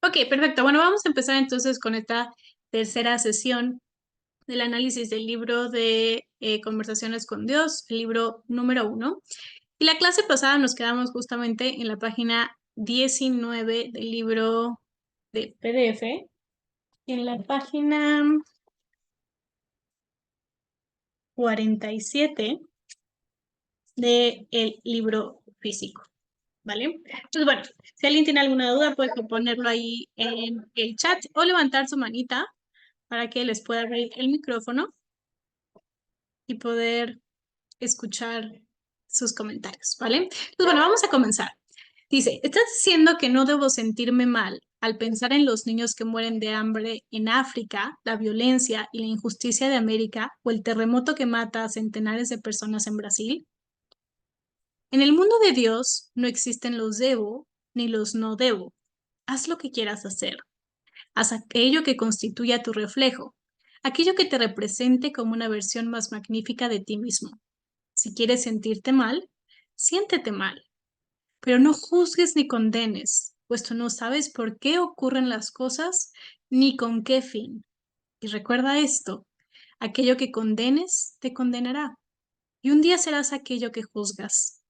Ok, perfecto. Bueno, vamos a empezar entonces con esta tercera sesión del análisis del libro de Conversaciones con Dios, el libro número 1. Y la clase pasada nos quedamos justamente en la página 19 del libro de PDF, en la página 47 del libro físico, ¿vale? Entonces, bueno, si alguien tiene alguna duda, puede ponerlo ahí en el chat o levantar su manita para que les pueda abrir el micrófono y poder escuchar sus comentarios, ¿vale? Entonces, bueno, vamos a comenzar. Dice, ¿estás diciendo que no debo sentirme mal al pensar en los niños que mueren de hambre en África, la violencia y la injusticia de América o el terremoto que mata a centenares de personas en Brasil? En el mundo de Dios no existen los debo ni los no debo. Haz lo que quieras hacer. Haz aquello que constituya tu reflejo, aquello que te represente como una versión más magnífica de ti mismo. Si quieres sentirte mal, siéntete mal, pero no juzgues ni condenes, pues tú no sabes por qué ocurren las cosas ni con qué fin. Y recuerda esto, aquello que condenes te condenará, y un día serás aquello que juzgas.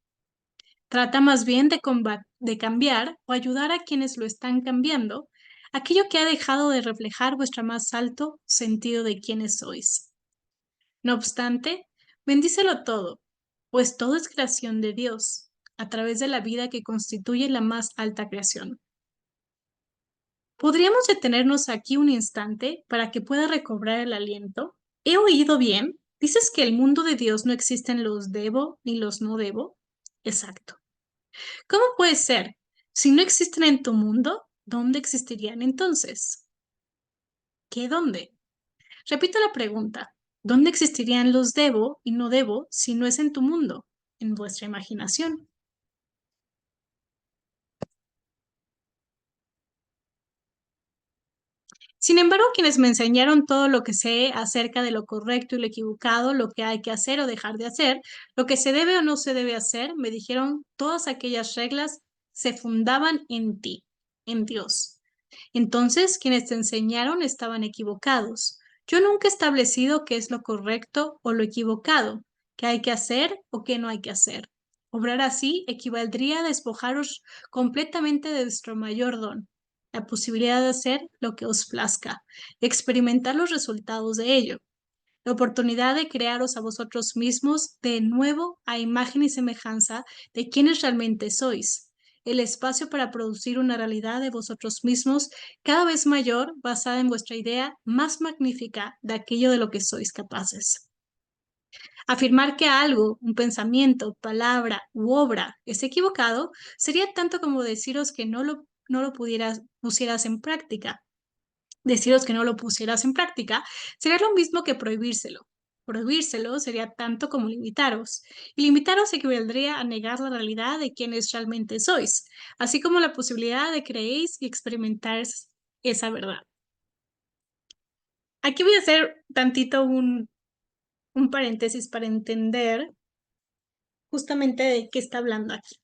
Trata más bien de cambiar o ayudar a quienes lo están cambiando, aquello que ha dejado de reflejar vuestro más alto sentido de quiénes sois. No obstante, bendícelo todo, pues todo es creación de Dios, a través de la vida que constituye la más alta creación. ¿Podríamos detenernos aquí un instante para que pueda recobrar el aliento? ¿He oído bien? ¿Dices que el mundo de Dios no existen los debo ni los no debo? Exacto. ¿Cómo puede ser? Si no existen en tu mundo, ¿dónde existirían entonces? ¿Qué dónde? Repito la pregunta. ¿Dónde existirían los debo y no debo si no es en tu mundo, en vuestra imaginación? Sin embargo, quienes me enseñaron todo lo que sé acerca de lo correcto y lo equivocado, lo que hay que hacer o dejar de hacer, lo que se debe o no se debe hacer, me dijeron todas aquellas reglas se fundaban en ti, en Dios. Entonces, quienes te enseñaron estaban equivocados. Yo nunca he establecido qué es lo correcto o lo equivocado, qué hay que hacer o qué no hay que hacer. Obrar así equivaldría a despojaros completamente de vuestro mayor don, la posibilidad de hacer lo que os plazca, de experimentar los resultados de ello, la oportunidad de crearos a vosotros mismos de nuevo a imagen y semejanza de quienes realmente sois, el espacio para producir una realidad de vosotros mismos cada vez mayor basada en vuestra idea más magnífica de aquello de lo que sois capaces. Afirmar que algo, un pensamiento, palabra u obra es equivocado sería tanto como deciros que no lo pusieras en práctica. Deciros que no lo pusieras en práctica sería lo mismo que prohibírselo. Prohibírselo sería tanto como limitaros. Y limitaros equivaldría a negar la realidad de quienes realmente sois, así como la posibilidad de creéis y experimentar esa verdad. Aquí voy a hacer tantito un paréntesis para entender justamente de qué está hablando aquí.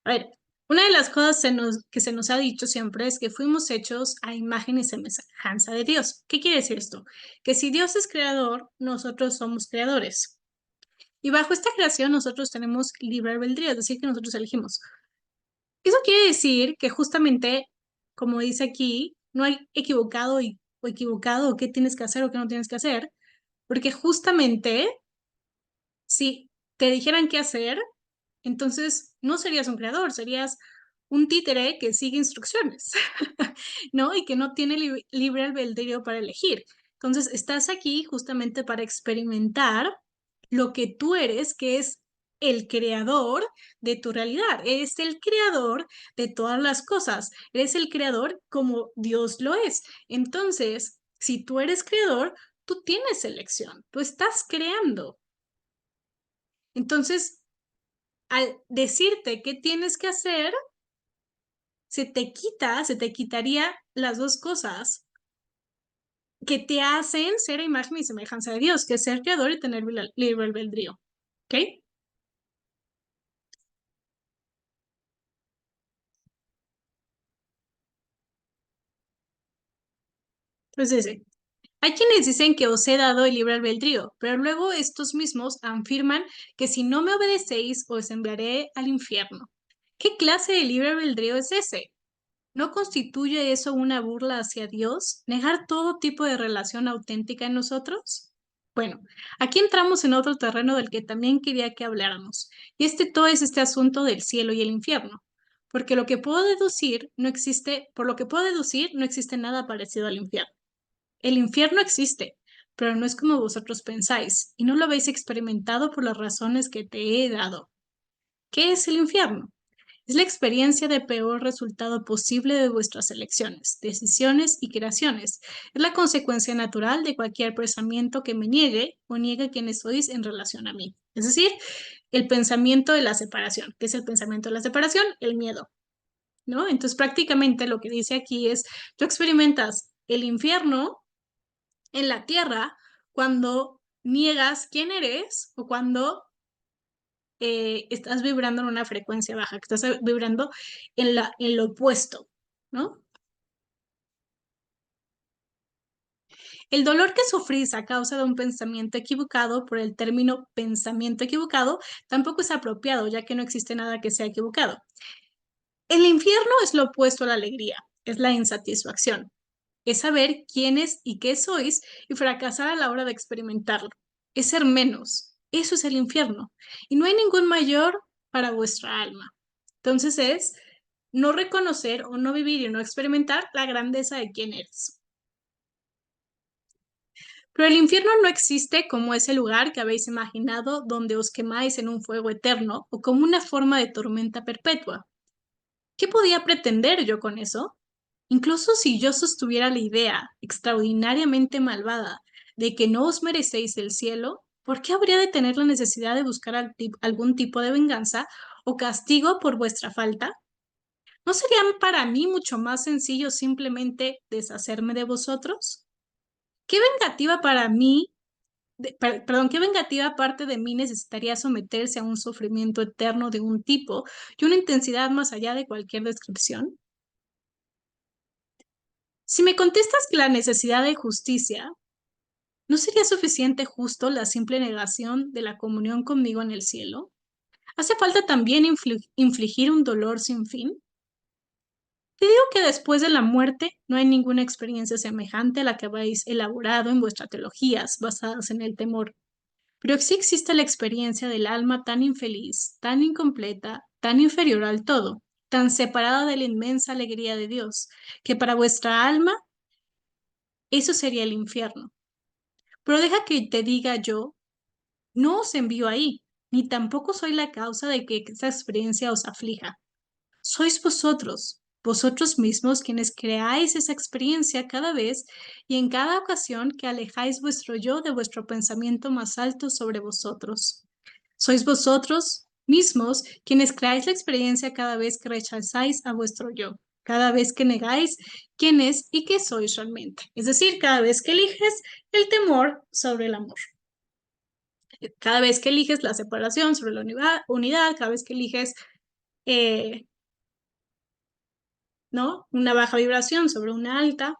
A ver, una de las cosas que se nos ha dicho siempre es que fuimos hechos a imagen y semejanza de Dios. ¿Qué quiere decir esto? Que si Dios es creador, nosotros somos creadores. Y bajo esta creación nosotros tenemos libre albedrío, es decir, que nosotros elegimos. Eso quiere decir que justamente, como dice aquí, no hay o equivocado o qué tienes que hacer o qué no tienes que hacer, porque justamente si te dijeran qué hacer, entonces no serías un creador, serías un títere que sigue instrucciones, ¿no? Y que no tiene libre albedrío para elegir. Entonces, estás aquí justamente para experimentar lo que tú eres, que es el creador de tu realidad. Eres el creador de todas las cosas. Eres el creador como Dios lo es. Entonces, si tú eres creador, tú tienes elección, tú estás creando. Entonces, al decirte qué tienes que hacer, se te quitaría las dos cosas que te hacen ser a imagen y semejanza de Dios, que es ser creador y tener libre albedrío. ¿Ok? Pues dice, hay quienes dicen que os he dado el libre albedrío, pero luego estos mismos afirman que si no me obedecéis, os enviaré al infierno. ¿Qué clase de libre albedrío es ese? ¿No constituye eso una burla hacia Dios? ¿Negar todo tipo de relación auténtica en nosotros? Bueno, aquí entramos en otro terreno del que también quería que habláramos, y todo es este asunto del cielo y el infierno. Porque lo que puedo deducir no existe, por lo que puedo deducir, no existe nada parecido al infierno. El infierno existe, pero no es como vosotros pensáis, y no lo habéis experimentado por las razones que te he dado. ¿Qué es el infierno? Es la experiencia de peor resultado posible de vuestras elecciones, decisiones y creaciones. Es la consecuencia natural de cualquier pensamiento que me niegue o niegue quiénes sois en relación a mí. Es decir, el pensamiento de la separación. ¿Qué es el pensamiento de la separación? El miedo, ¿no? Entonces, prácticamente lo que dice aquí es, tú experimentas el infierno en la tierra cuando niegas quién eres o cuando estás vibrando en una frecuencia baja, que estás vibrando en lo opuesto, ¿no? El dolor que sufrís a causa de un pensamiento equivocado por el término pensamiento equivocado tampoco es apropiado, ya que no existe nada que sea equivocado. El infierno es lo opuesto a la alegría, es la insatisfacción, es saber quiénes y qué sois y fracasar a la hora de experimentarlo, es ser menos. Eso es el infierno. Y no hay ningún mayor para vuestra alma. Entonces es no reconocer o no vivir y no experimentar la grandeza de quién eres. Pero el infierno no existe como ese lugar que habéis imaginado donde os quemáis en un fuego eterno o como una forma de tormenta perpetua. ¿Qué podía pretender yo con eso? Incluso si yo sostuviera la idea extraordinariamente malvada de que no os merecéis el cielo, ¿por qué habría de tener la necesidad de buscar algún tipo de venganza o castigo por vuestra falta? ¿No sería para mí mucho más sencillo simplemente deshacerme de vosotros? ¿Qué vengativa para mí, perdón, qué vengativa parte de mí necesitaría someterse a un sufrimiento eterno de un tipo y una intensidad más allá de cualquier descripción? Si me contestas que la necesidad de justicia, ¿no sería suficiente justo la simple negación de la comunión conmigo en el cielo? ¿Hace falta también infligir un dolor sin fin? Te digo que después de la muerte no hay ninguna experiencia semejante a la que habéis elaborado en vuestras teologías basadas en el temor. Pero sí existe la experiencia del alma tan infeliz, tan incompleta, tan inferior al todo, tan separada de la inmensa alegría de Dios, que para vuestra alma eso sería el infierno. Pero deja que te diga yo, no os envío ahí, ni tampoco soy la causa de que esa experiencia os aflija. Sois vosotros, vosotros mismos quienes creáis esa experiencia cada vez y en cada ocasión que alejáis vuestro yo de vuestro pensamiento más alto sobre vosotros. Sois vosotros mismos quienes creáis la experiencia cada vez que rechazáis a vuestro yo, cada vez que negáis quién es y qué sois realmente. Es decir, cada vez que eliges el temor sobre el amor. Cada vez que eliges la separación sobre la unidad, cada vez que eliges eh, ¿no? Una baja vibración sobre una alta,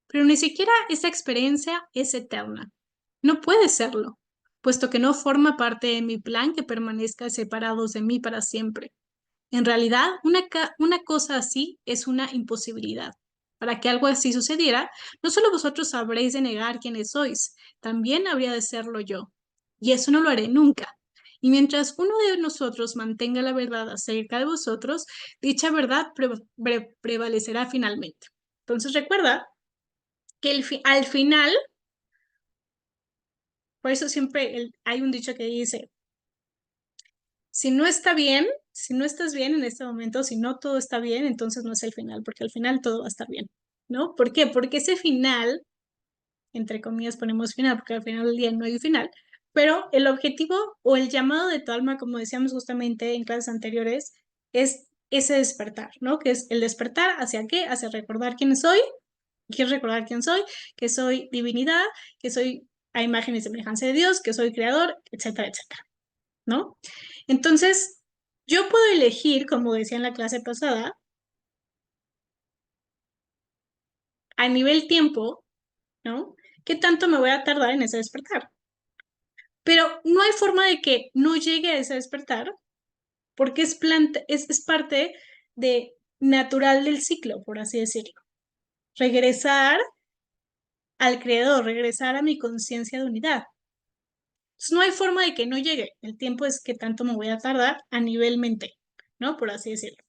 pero ni siquiera esa experiencia es eterna. No puede serlo, puesto que no forma parte de mi plan que permanezca separados de mí para siempre. En realidad, una cosa así es una imposibilidad. Para que algo así sucediera, no solo vosotros habréis de negar quiénes sois, también habría de serlo yo. Y eso no lo haré nunca. Y mientras uno de nosotros mantenga la verdad acerca de vosotros, dicha verdad prevalecerá finalmente. Entonces recuerda que al final, por eso siempre hay un dicho que dice, si no está bien, si no estás bien en este momento, si no todo está bien, entonces no es el final, porque al final todo va a estar bien, ¿no? ¿Por qué? Porque ese final, entre comillas ponemos final, porque al final del día no hay un final, pero el objetivo o el llamado de tu alma, como decíamos justamente en clases anteriores, es ese despertar, ¿no? Que es el despertar hacia qué, hacia recordar quién soy, quiero recordar quién soy, que soy divinidad, que soy a imagen y semejanza de Dios, que soy creador, etcétera, etcétera, ¿no? Entonces, yo puedo elegir, como decía en la clase pasada, a nivel tiempo, ¿no? ¿Qué tanto me voy a tardar en ese despertar? Pero no hay forma de que no llegue a ese despertar porque es parte de natural del ciclo, por así decirlo. Regresar al creador, regresar a mi conciencia de unidad. Entonces, no hay forma de que no llegue. El tiempo es que tanto me voy a tardar a nivel mente, ¿no? Por así decirlo.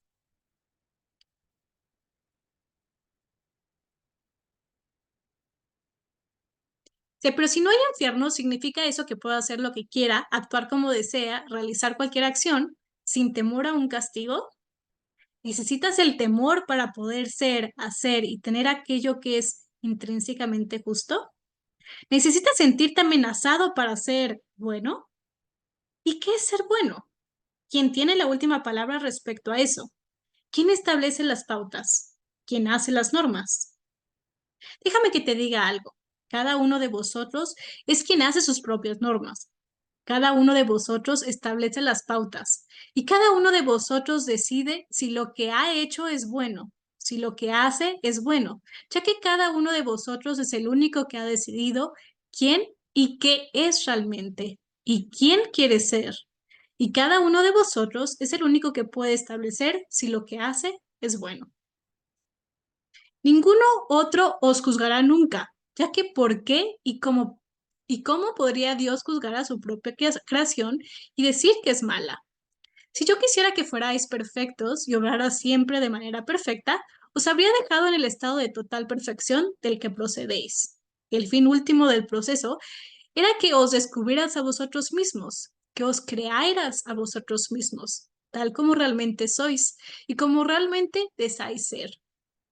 Sí, pero si no hay infierno, significa eso que puedo hacer lo que quiera, actuar como desea, realizar cualquier acción sin temor a un castigo. Necesitas el temor para poder ser, hacer y tener aquello que es intrínsecamente justo. Necesitas sentirte amenazado para ser bueno. ¿Y qué es ser bueno? ¿Quién tiene la última palabra respecto a eso? ¿Quién establece las pautas? ¿Quién hace las normas? Déjame que te diga algo. Cada uno de vosotros es quien hace sus propias normas. Cada uno de vosotros establece las pautas y cada uno de vosotros decide si lo que ha hecho es bueno, si lo que hace es bueno, ya que cada uno de vosotros es el único que ha decidido quién y qué es realmente y quién quiere ser. Y cada uno de vosotros es el único que puede establecer si lo que hace es bueno. Ninguno otro os juzgará nunca, ya que ¿por qué y cómo podría Dios juzgar a su propia creación y decir que es mala? Si yo quisiera que fuerais perfectos y obraras siempre de manera perfecta, os habría dejado en el estado de total perfección del que procedéis. El fin último del proceso era que os descubrieras a vosotros mismos, que os crearas a vosotros mismos, tal como realmente sois y como realmente deseáis ser,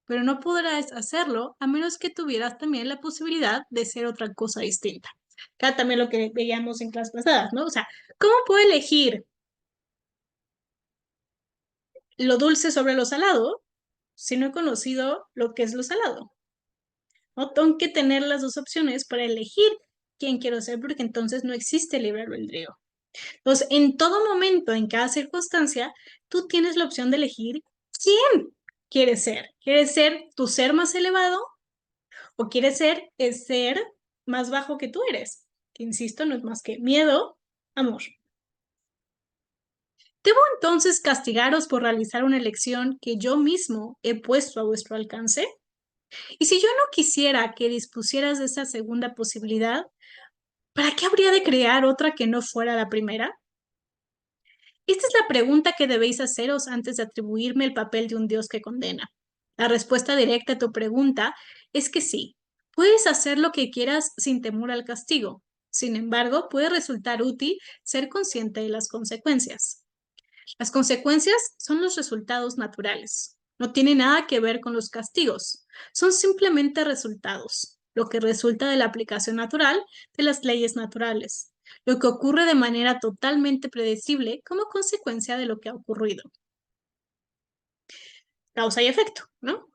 pero no podrás hacerlo a menos que tuvieras también la posibilidad de ser otra cosa distinta. Acá también lo que veíamos en clases pasadas, ¿no? O sea, ¿cómo puedo elegir lo dulce sobre lo salado si no he conocido lo que es lo salado? ¿No? Tengo que tener las dos opciones para elegir quién quiero ser, porque entonces no existe libre albedrío. Entonces, en todo momento, en cada circunstancia, tú tienes la opción de elegir quién quieres ser. ¿Quieres ser tu ser más elevado o quieres ser el ser más bajo que tú eres? Que insisto, no es más que miedo, amor. ¿Debo entonces castigaros por realizar una elección que yo mismo he puesto a vuestro alcance? Y si yo no quisiera que dispusieras de esa segunda posibilidad, ¿para qué habría de crear otra que no fuera la primera? Esta es la pregunta que debéis haceros antes de atribuirme el papel de un Dios que condena. La respuesta directa a tu pregunta es que sí, puedes hacer lo que quieras sin temor al castigo. Sin embargo, puede resultar útil ser consciente de las consecuencias. Las consecuencias son los resultados naturales. No tiene nada que ver con los castigos. Son simplemente resultados, lo que resulta de la aplicación natural de las leyes naturales, lo que ocurre de manera totalmente predecible como consecuencia de lo que ha ocurrido. Causa y efecto, ¿no?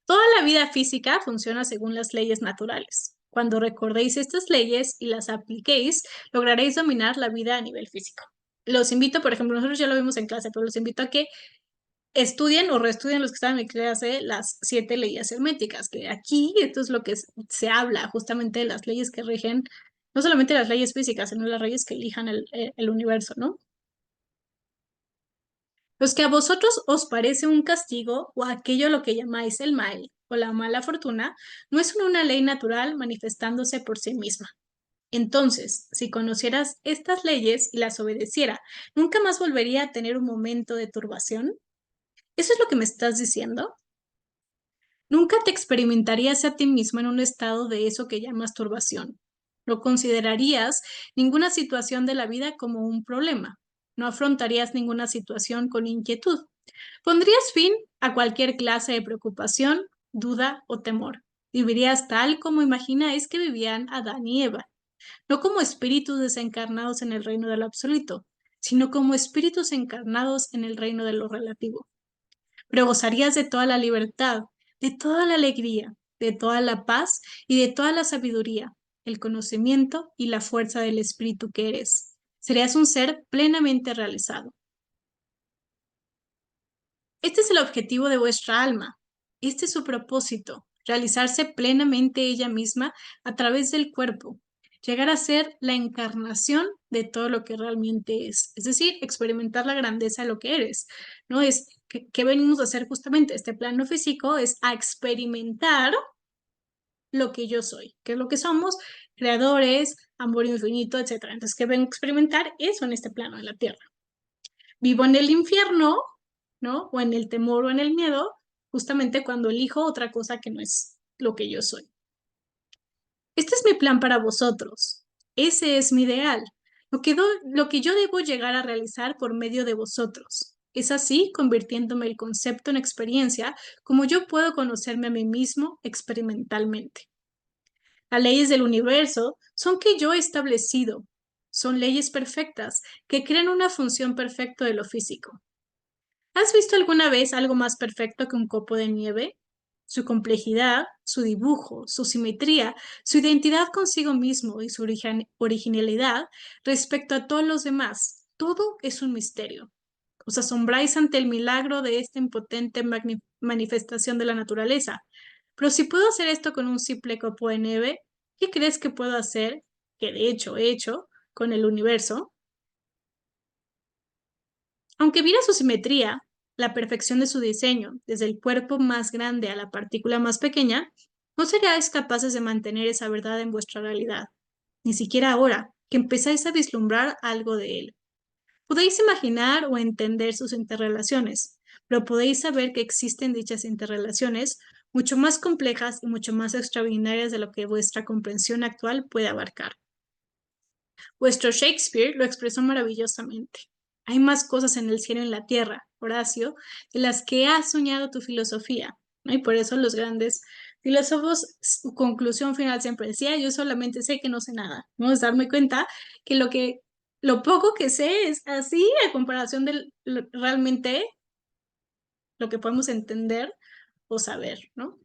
Toda la vida física funciona según las leyes naturales. Cuando recordéis estas leyes y las apliquéis, lograréis dominar la vida a nivel físico. Los invito, por ejemplo, nosotros ya lo vimos en clase, pero los invito a que estudien o reestudien los que están en mi clase las 7 leyes herméticas, que aquí esto es lo que se habla justamente de las leyes que rigen, no solamente las leyes físicas, sino las leyes que elijan el universo, ¿no? Los que a vosotros os parece un castigo o aquello a lo que llamáis el mal o la mala fortuna, no es una ley natural manifestándose por sí misma. Entonces, si conocieras estas leyes y las obedeciera, ¿nunca más volvería a tener un momento de turbación? ¿Eso es lo que me estás diciendo? Nunca te experimentarías a ti mismo en un estado de eso que llamas turbación. No considerarías ninguna situación de la vida como un problema. No afrontarías ninguna situación con inquietud. Pondrías fin a cualquier clase de preocupación, duda o temor. Vivirías tal como imagináis que vivían Adán y Eva, no como espíritus desencarnados en el reino de lo absoluto, sino como espíritus encarnados en el reino de lo relativo. Pero gozarías de toda la libertad, de toda la alegría, de toda la paz y de toda la sabiduría, el conocimiento y la fuerza del espíritu que eres. Serías un ser plenamente realizado. Este es el objetivo de vuestra alma. Este es su propósito. realizarse plenamente ella misma a través del cuerpo, llegar a ser la encarnación de todo lo que realmente es decir, experimentar la grandeza de lo que eres, ¿no? ¿Qué venimos a hacer justamente? Este plano físico es a experimentar lo que yo soy, que es lo que somos, creadores, amor infinito, etcétera. Entonces, ¿qué vengo a experimentar? Eso en este plano de la Tierra. Vivo en el infierno, ¿no? O en el temor o en el miedo, justamente cuando elijo otra cosa que no es lo que yo soy. Este es mi plan para vosotros. Ese es mi ideal. Lo que yo debo llegar a realizar por medio de vosotros. Es así, convirtiéndome el concepto en experiencia, como yo puedo conocerme a mí mismo experimentalmente. Las leyes del universo son que yo he establecido. Son leyes perfectas que crean una función perfecta de lo físico. ¿Has visto alguna vez algo más perfecto que un copo de nieve? Su complejidad, su dibujo, su simetría, su identidad consigo mismo y su originalidad respecto a todos los demás. Todo es un misterio. Os asombráis ante el milagro de esta impotente manifestación de la naturaleza. Pero si puedo hacer esto con un simple copo de nieve, ¿qué crees que puedo hacer, que de hecho he hecho, con el universo? Aunque viera su simetría, la perfección de su diseño, desde el cuerpo más grande a la partícula más pequeña, no seríais capaces de mantener esa verdad en vuestra realidad, ni siquiera ahora, que empezáis a vislumbrar algo de él. Podéis imaginar o entender sus interrelaciones, pero podéis saber que existen dichas interrelaciones mucho más complejas y mucho más extraordinarias de lo que vuestra comprensión actual puede abarcar. Vuestro Shakespeare lo expresó maravillosamente. Hay más cosas en el cielo y en la tierra, Horacio, de las que ha soñado tu filosofía, ¿no? Y por eso los grandes filósofos, su conclusión final siempre decía, yo solamente sé que no sé nada, ¿no? Es darme cuenta que lo poco que sé es así a comparación de realmente lo que podemos entender o saber, ¿no?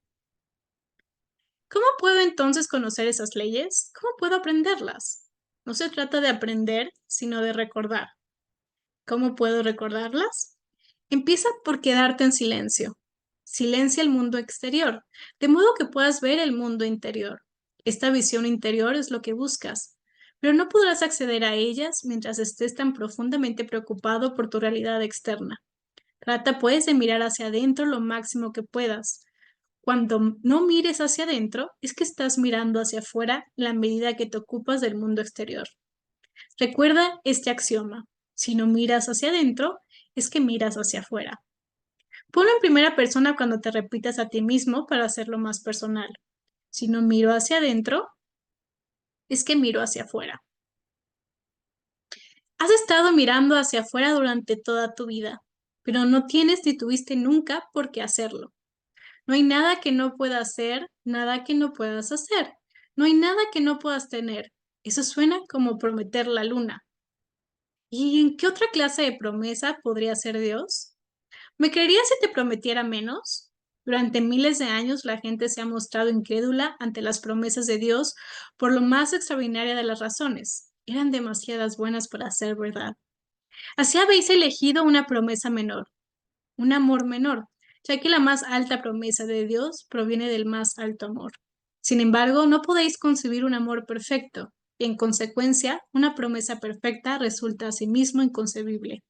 ¿Cómo puedo entonces conocer esas leyes? ¿Cómo puedo aprenderlas? No se trata de aprender, sino de recordar. ¿Cómo puedo recordarlas? Empieza por quedarte en silencio. Silencia el mundo exterior, de modo que puedas ver el mundo interior. Esta visión interior es lo que buscas, pero no podrás acceder a ellas mientras estés tan profundamente preocupado por tu realidad externa. Trata pues de mirar hacia adentro lo máximo que puedas. Cuando no mires hacia adentro, es que estás mirando hacia afuera en la medida que te ocupas del mundo exterior. Recuerda este axioma. Si no miras hacia adentro, es que miras hacia afuera. Ponlo en primera persona cuando te repitas a ti mismo para hacerlo más personal. Si no miro hacia adentro, es que miro hacia afuera. Has estado mirando hacia afuera durante toda tu vida, pero no tienes ni tuviste nunca por qué hacerlo. No hay nada que no puedas hacer, nada que no puedas hacer. No hay nada que no puedas tener. Eso suena como prometer la luna. ¿Y en qué otra clase de promesa podría ser Dios? ¿Me creerías si te prometiera menos? Durante miles de años la gente se ha mostrado incrédula ante las promesas de Dios por lo más extraordinaria de las razones. Eran demasiadas buenas para ser verdad. Así habéis elegido una promesa menor, un amor menor, ya que la más alta promesa de Dios proviene del más alto amor. Sin embargo, no podéis concebir un amor perfecto, y en consecuencia, una promesa perfecta resulta a sí mismo inconcebible.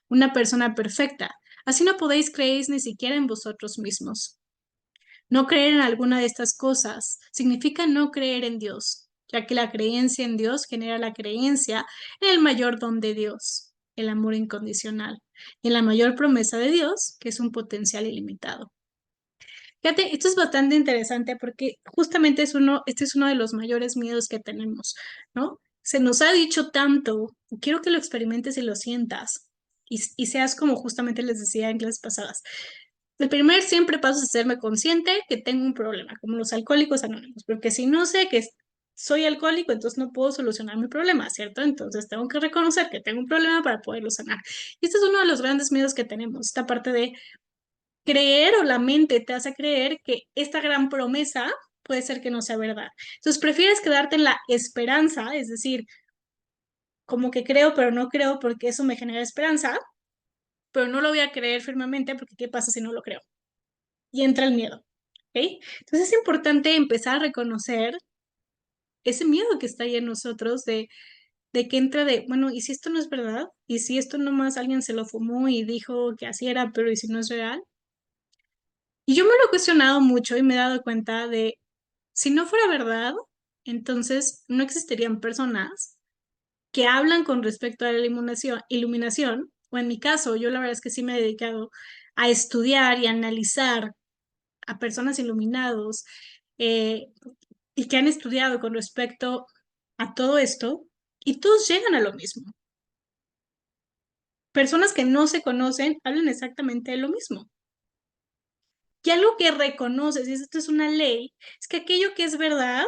Una persona perfecta, así no podéis creer ni siquiera en vosotros mismos. No creer en alguna de estas cosas significa no creer en Dios, ya que la creencia en Dios genera la creencia en el mayor don de Dios, el amor incondicional, y en la mayor promesa de Dios, que es un potencial ilimitado. Fíjate, esto es bastante interesante porque justamente este es uno de los mayores miedos que tenemos, ¿no? Se nos ha dicho tanto, quiero que lo experimentes y lo sientas, y seas como justamente les decía en clases pasadas. El primer siempre paso es hacerme consciente que tengo un problema, como los alcohólicos anónimos, porque si no sé que soy alcohólico, entonces no puedo solucionar mi problema, ¿cierto? Entonces tengo que reconocer que tengo un problema para poderlo sanar. Y este es uno de los grandes miedos que tenemos, esta parte de creer o la mente te hace creer que esta gran promesa puede ser que no sea verdad. Entonces prefieres quedarte en la esperanza, es decir, como que creo, pero no creo porque eso me genera esperanza, pero no lo voy a creer firmemente porque ¿qué pasa si no lo creo? Y entra el miedo. Entonces es importante empezar a reconocer ese miedo que está ahí en nosotros de que entra de, bueno, ¿y si esto no es verdad? ¿Y si esto nomás alguien se lo fumó y dijo que así era, pero ¿y si no es real? Y yo me lo he cuestionado mucho y me he dado cuenta de, si no fuera verdad, entonces no existirían personas que hablan con respecto a la iluminación, o en mi caso, yo la verdad es que sí me he dedicado a estudiar y a analizar a personas iluminados eh, y que han estudiado con respecto a todo esto, y todos llegan a lo mismo. Personas que no se conocen hablan exactamente de lo mismo. Y algo que reconoces, y esto es una ley, es que aquello que es verdad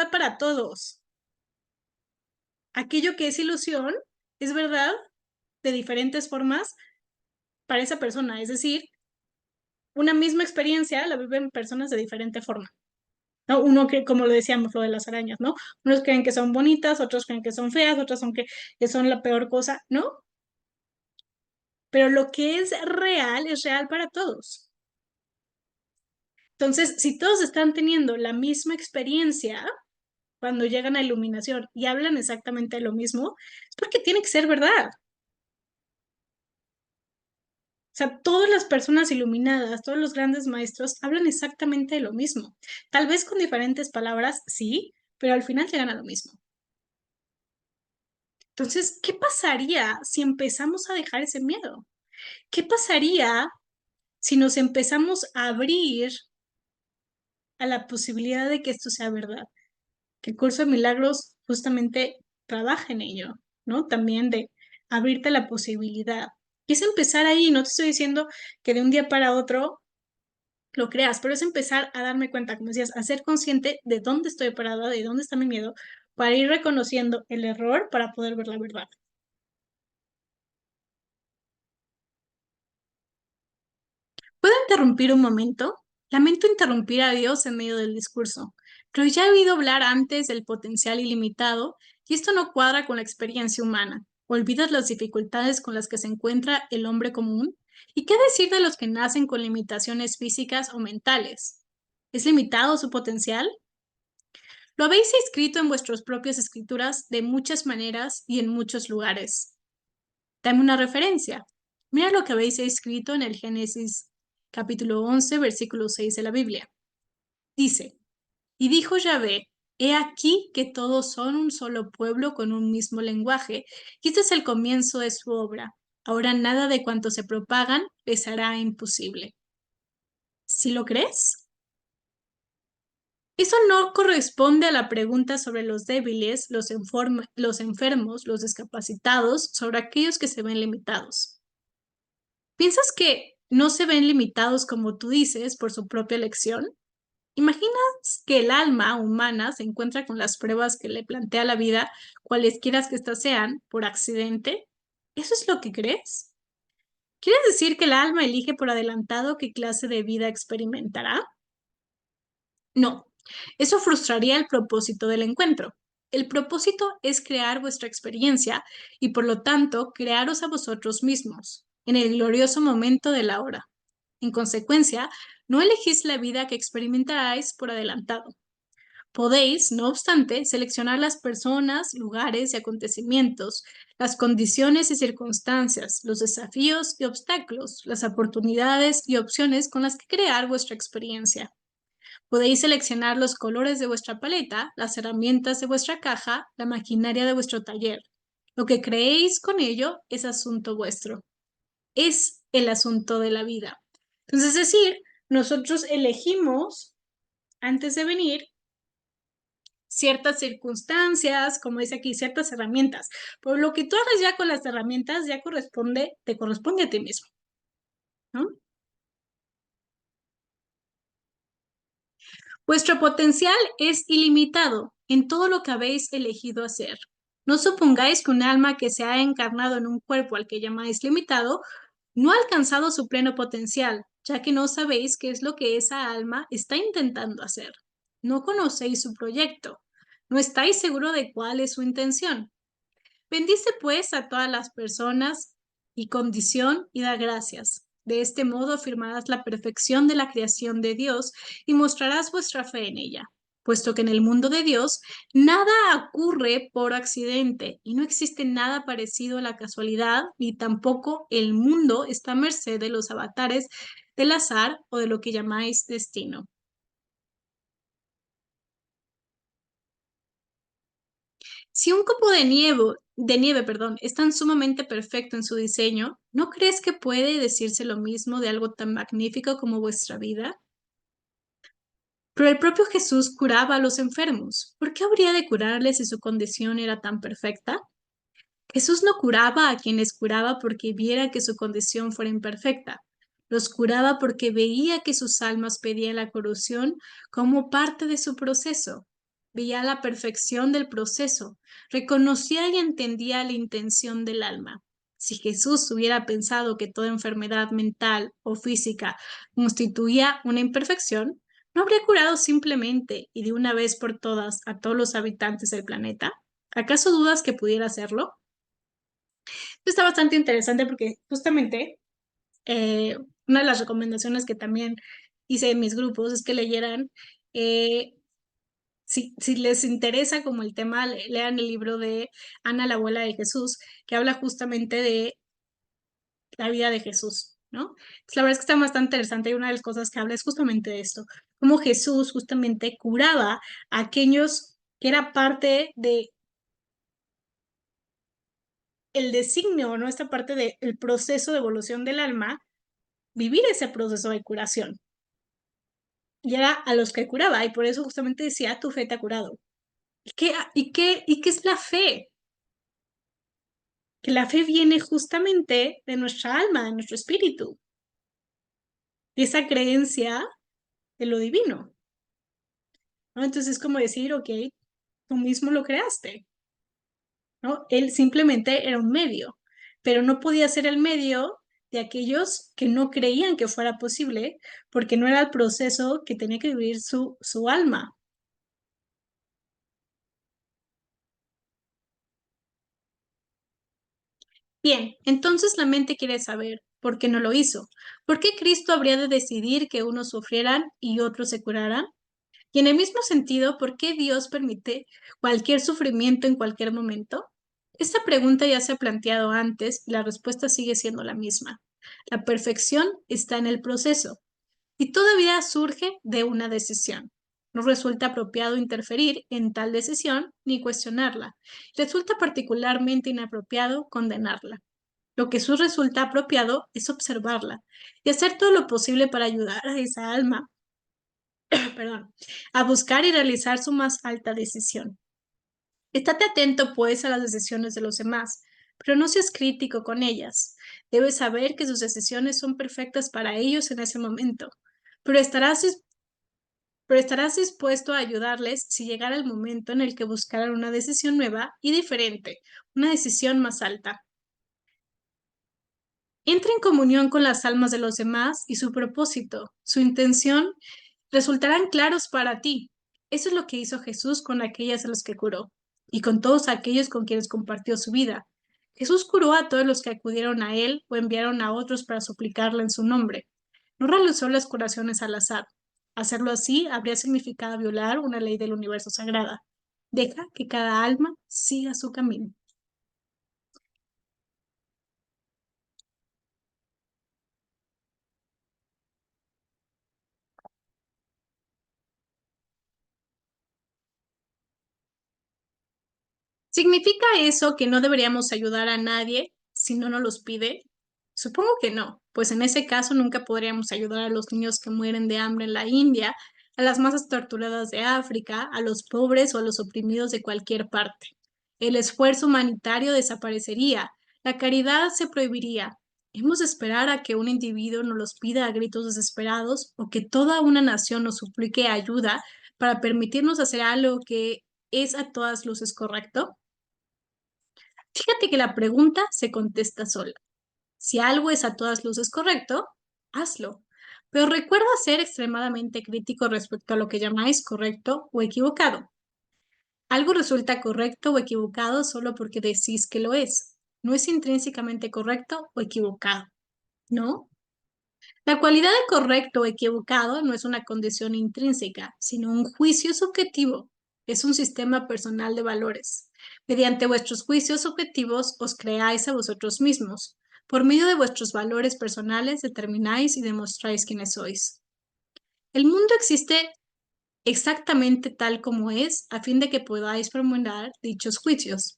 para todos. Aquello que es ilusión es verdad de diferentes formas para esa persona. Es decir, una misma experiencia la viven personas de diferente forma. ¿No? Uno que, como lo decíamos, lo de las arañas, ¿no? Unos creen que son bonitas, otros creen que son feas, otros son que son la peor cosa, ¿no? Pero lo que es real para todos. Entonces, si todos están teniendo la misma experiencia cuando llegan a iluminación y hablan exactamente lo mismo, es porque tiene que ser verdad. O sea, todas las personas iluminadas, todos los grandes maestros hablan exactamente de lo mismo. Tal vez con diferentes palabras, sí, pero al final llegan a lo mismo. Entonces, ¿qué pasaría si empezamos a dejar ese miedo? ¿Qué pasaría si nos empezamos a abrir a la posibilidad de que esto sea verdad? Que el curso de milagros justamente trabaja en ello, ¿no? También de abrirte la posibilidad. Y es empezar ahí, no te estoy diciendo que de un día para otro lo creas, pero es empezar a darme cuenta, como decías, a ser consciente de dónde estoy parada, de dónde está mi miedo, para ir reconociendo el error para poder ver la verdad. ¿Puedo interrumpir un momento? Lamento interrumpir a Dios en medio del discurso, pero ya he oído hablar antes del potencial ilimitado y esto no cuadra con la experiencia humana. ¿Olvidas las dificultades con las que se encuentra el hombre común? ¿Y qué decir de los que nacen con limitaciones físicas o mentales? ¿Es limitado su potencial? Lo habéis escrito en vuestras propias escrituras de muchas maneras y en muchos lugares. Dame una referencia. Mira lo que habéis escrito en el Génesis capítulo 11, versículo 6 de la Biblia. Dice, y dijo Yahvé, he aquí que todos son un solo pueblo con un mismo lenguaje, y este es el comienzo de su obra. Ahora nada de cuanto se propagan les hará imposible. ¿Sí lo crees? Eso no corresponde a la pregunta sobre los débiles, los enfermos, los discapacitados, sobre aquellos que se ven limitados. ¿Piensas que no se ven limitados como tú dices por su propia elección? ¿Imaginas que el alma humana se encuentra con las pruebas que le plantea la vida, cualesquiera que éstas sean, por accidente? ¿Eso es lo que crees? ¿Quieres decir que el alma elige por adelantado qué clase de vida experimentará? No, eso frustraría el propósito del encuentro. El propósito es crear vuestra experiencia y por lo tanto crearos a vosotros mismos en el glorioso momento de la hora. En consecuencia, no elegís la vida que experimentaráis por adelantado. Podéis, no obstante, seleccionar las personas, lugares y acontecimientos, las condiciones y circunstancias, los desafíos y obstáculos, las oportunidades y opciones con las que crear vuestra experiencia. Podéis seleccionar los colores de vuestra paleta, las herramientas de vuestra caja, la maquinaria de vuestro taller. Lo que creéis con ello es asunto vuestro. Es el asunto de la vida. Entonces, es decir, nosotros elegimos antes de venir ciertas circunstancias, como dice aquí, ciertas herramientas. Pero lo que tú hagas ya con las herramientas ya te corresponde a ti mismo, ¿no? Vuestro potencial es ilimitado en todo lo que habéis elegido hacer. No supongáis que un alma que se ha encarnado en un cuerpo al que llamáis limitado no ha alcanzado su pleno potencial, ya que no sabéis qué es lo que esa alma está intentando hacer. No conocéis su proyecto. No estáis seguro de cuál es su intención. Bendice pues a todas las personas y condición y da gracias. De este modo afirmarás la perfección de la creación de Dios y mostrarás vuestra fe en ella, puesto que en el mundo de Dios nada ocurre por accidente y no existe nada parecido a la casualidad, ni tampoco el mundo está a merced de los avatares del azar o de lo que llamáis destino. Si un copo de nieve, perdón, es tan sumamente perfecto en su diseño, ¿no crees que puede decirse lo mismo de algo tan magnífico como vuestra vida? Pero el propio Jesús curaba a los enfermos. ¿Por qué habría de curarles si su condición era tan perfecta? Jesús no curaba a quienes curaba porque viera que su condición fuera imperfecta. Los curaba porque veía que sus almas pedían la corrupción como parte de su proceso. Veía la perfección del proceso, reconocía y entendía la intención del alma. Si Jesús hubiera pensado que toda enfermedad mental o física constituía una imperfección, ¿no habría curado simplemente y de una vez por todas a todos los habitantes del planeta? ¿Acaso dudas que pudiera hacerlo? Está bastante interesante porque justamente eh, una de las recomendaciones que también hice en mis grupos es que leyeran, eh, si les interesa como el tema, lean el libro de Ana, la abuela de Jesús, que habla justamente de la vida de Jesús, ¿no? Pues la verdad es que está bastante interesante y una de las cosas que habla es justamente de esto, cómo Jesús justamente curaba a aquellos que era parte de el designio, ¿no? Esta parte del proceso de evolución del alma, vivir ese proceso de curación. Y era a los que curaba, y por eso justamente decía, tu fe te ha curado. ¿Y qué es la fe? Que la fe viene justamente de nuestra alma, de nuestro espíritu, de esa creencia de lo divino, ¿no? Entonces es como decir, ok, tú mismo lo creaste, ¿no? Él simplemente era un medio, pero no podía ser el medio de aquellos que no creían que fuera posible, porque no era el proceso que tenía que vivir su alma. Bien, entonces la mente quiere saber por qué no lo hizo. ¿Por qué Cristo habría de decidir que unos sufrieran y otros se curaran? Y en el mismo sentido, ¿por qué Dios permite cualquier sufrimiento en cualquier momento? Esta pregunta ya se ha planteado antes y la respuesta sigue siendo la misma. La perfección está en el proceso y todavía surge de una decisión. No resulta apropiado interferir en tal decisión ni cuestionarla. Resulta particularmente inapropiado condenarla. Lo que Jesús resulta apropiado es observarla y hacer todo lo posible para ayudar a esa alma, perdón, a buscar y realizar su más alta decisión. Estate atento, pues, a las decisiones de los demás, pero no seas crítico con ellas. Debes saber que sus decisiones son perfectas para ellos en ese momento, pero estarás dispuesto a ayudarles si llegara el momento en el que buscaran una decisión nueva y diferente, una decisión más alta. Entra en comunión con las almas de los demás y su propósito, su intención, resultarán claros para ti. Eso es lo que hizo Jesús con aquellas a los que curó y con todos aquellos con quienes compartió su vida. Jesús curó a todos los que acudieron a él o enviaron a otros para suplicarle en su nombre. No realizó las curaciones al azar. Hacerlo así habría significado violar una ley del universo sagrada. Deja que cada alma siga su camino. ¿Significa eso que no deberíamos ayudar a nadie si no nos los pide? Supongo que no, pues en ese caso nunca podríamos ayudar a los niños que mueren de hambre en la India, a las masas torturadas de África, a los pobres o a los oprimidos de cualquier parte. El esfuerzo humanitario desaparecería, la caridad se prohibiría. ¿Hemos de esperar a que un individuo nos los pida a gritos desesperados o que toda una nación nos suplique ayuda para permitirnos hacer algo que es a todas luces correcto? Fíjate que la pregunta se contesta sola. Si algo es a todas luces correcto, hazlo. Pero recuerda ser extremadamente crítico respecto a lo que llamáis correcto o equivocado. Algo resulta correcto o equivocado solo porque decís que lo es. No es intrínsecamente correcto o equivocado, ¿no? La cualidad de correcto o equivocado no es una condición intrínseca, sino un juicio subjetivo. Es un sistema personal de valores. Mediante vuestros juicios subjetivos os creáis a vosotros mismos. Por medio de vuestros valores personales determináis y demostráis quiénes sois. El mundo existe exactamente tal como es a fin de que podáis formular dichos juicios.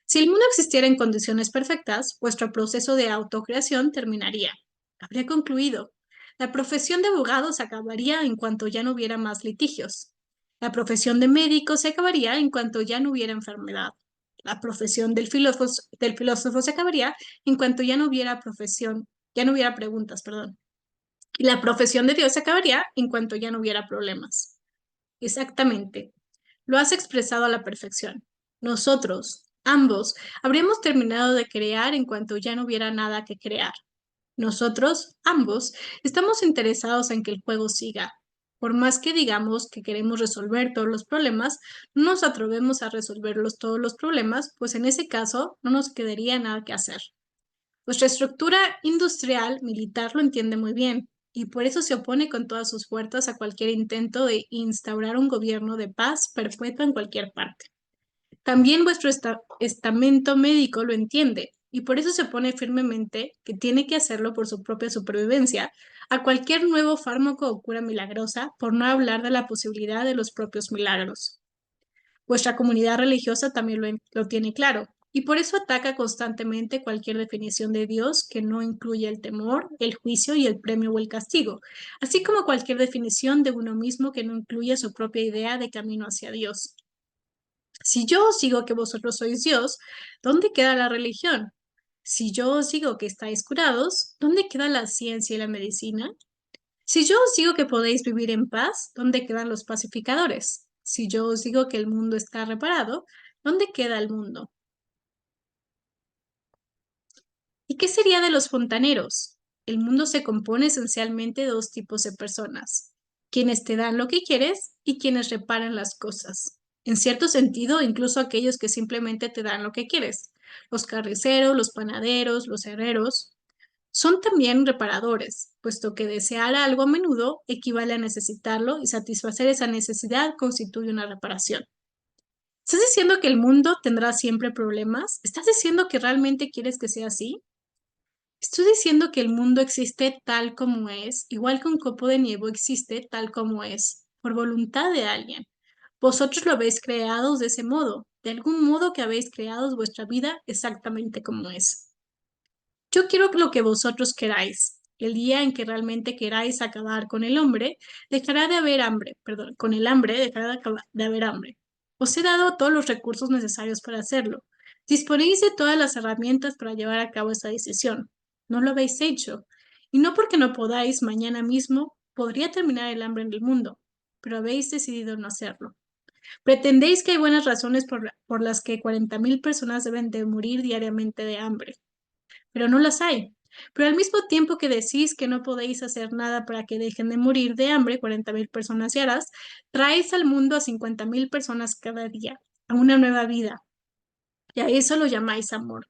Si el mundo existiera en condiciones perfectas, vuestro proceso de autocreación terminaría. Habría concluido. La profesión de abogado se acabaría en cuanto ya no hubiera más litigios. La profesión de médico se acabaría en cuanto ya no hubiera enfermedad. La profesión del filósofo se acabaría en cuanto ya no hubiera ya no hubiera preguntas, perdón. Y la profesión de Dios se acabaría en cuanto ya no hubiera problemas. Exactamente. Lo has expresado a la perfección. Nosotros, ambos, habríamos terminado de crear en cuanto ya no hubiera nada que crear. Nosotros, ambos, estamos interesados en que el juego siga. Por más que digamos que queremos resolver todos los problemas, no nos atrevemos a resolverlos todos los problemas, pues en ese caso no nos quedaría nada que hacer. Nuestra estructura industrial militar lo entiende muy bien y por eso se opone con todas sus fuerzas a cualquier intento de instaurar un gobierno de paz perpetua en cualquier parte. También vuestro estamento médico lo entiende y por eso se opone firmemente, que tiene que hacerlo por su propia supervivencia, a cualquier nuevo fármaco o cura milagrosa, por no hablar de la posibilidad de los propios milagros. Vuestra comunidad religiosa también lo tiene claro y por eso ataca constantemente cualquier definición de Dios que no incluya el temor, el juicio y el premio o el castigo, así como cualquier definición de uno mismo que no incluya su propia idea de camino hacia Dios. Si yo os digo que vosotros sois Dios, ¿dónde queda la religión? Si yo os digo que estáis curados, ¿dónde queda la ciencia y la medicina? Si yo os digo que podéis vivir en paz, ¿dónde quedan los pacificadores? Si yo os digo que el mundo está reparado, ¿dónde queda el mundo? ¿Y qué sería de los fontaneros? El mundo se compone esencialmente de dos tipos de personas, quienes te dan lo que quieres y quienes reparan las cosas. En cierto sentido, incluso aquellos que simplemente te dan lo que quieres. Los carniceros, los panaderos, los herreros, son también reparadores, puesto que desear algo a menudo equivale a necesitarlo y satisfacer esa necesidad constituye una reparación. ¿Estás diciendo que el mundo tendrá siempre problemas? ¿Estás diciendo que realmente quieres que sea así? Estoy diciendo que el mundo existe tal como es, igual que un copo de nieve existe tal como es, por voluntad de alguien. Vosotros lo habéis creado de ese modo, de algún modo que habéis creado vuestra vida exactamente como es. Yo quiero lo que vosotros queráis. El día en que realmente queráis acabar con el hombre, dejará de haber hambre, perdón, con el hambre dejará de haber hambre. Os he dado todos los recursos necesarios para hacerlo. Disponéis de todas las herramientas para llevar a cabo esa decisión. No lo habéis hecho. Y no porque no podáis, mañana mismo podría terminar el hambre en el mundo, pero habéis decidido no hacerlo. Pretendéis que hay buenas razones por las que 40.000 personas deben de morir diariamente de hambre, pero no las hay. Pero al mismo tiempo que decís que no podéis hacer nada para que dejen de morir de hambre 40.000 personas diarias, traéis al mundo a 50.000 personas cada día, a una nueva vida. Y a eso lo llamáis amor.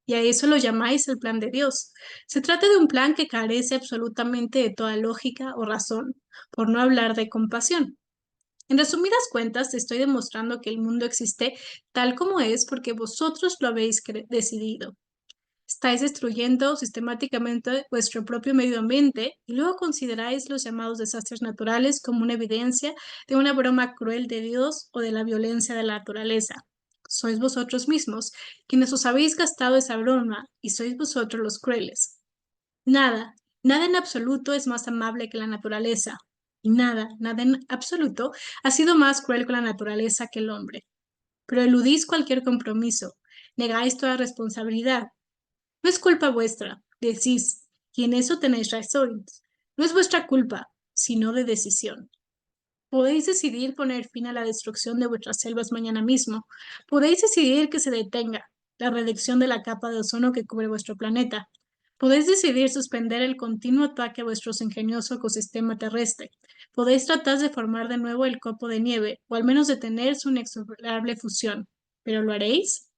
Y a eso lo llamáis el plan de Dios. Se trata de un plan que carece absolutamente de toda lógica o razón, por no hablar de compasión. En resumidas cuentas, te estoy demostrando que el mundo existe tal como es porque vosotros lo habéis decidido. Estáis destruyendo sistemáticamente vuestro propio medio ambiente y luego consideráis los llamados desastres naturales como una evidencia de una broma cruel de Dios o de la violencia de la naturaleza. Sois vosotros mismos quienes os habéis gastado esa broma y sois vosotros los crueles. Nada, nada en absoluto es más amable que la naturaleza. Y nada, nada en absoluto ha sido más cruel con la naturaleza que el hombre. Pero eludís cualquier compromiso, negáis toda responsabilidad. No es culpa vuestra, decís, y en eso tenéis razón. No es vuestra culpa, sino de decisión. Podéis decidir poner fin a la destrucción de vuestras selvas mañana mismo. Podéis decidir que se detenga la reducción de la capa de ozono que cubre vuestro planeta. Podéis decidir suspender el continuo ataque a vuestro ingenioso ecosistema terrestre. Podéis tratar de formar de nuevo el copo de nieve, o al menos detener su inexorable fusión. ¿Pero lo haréis?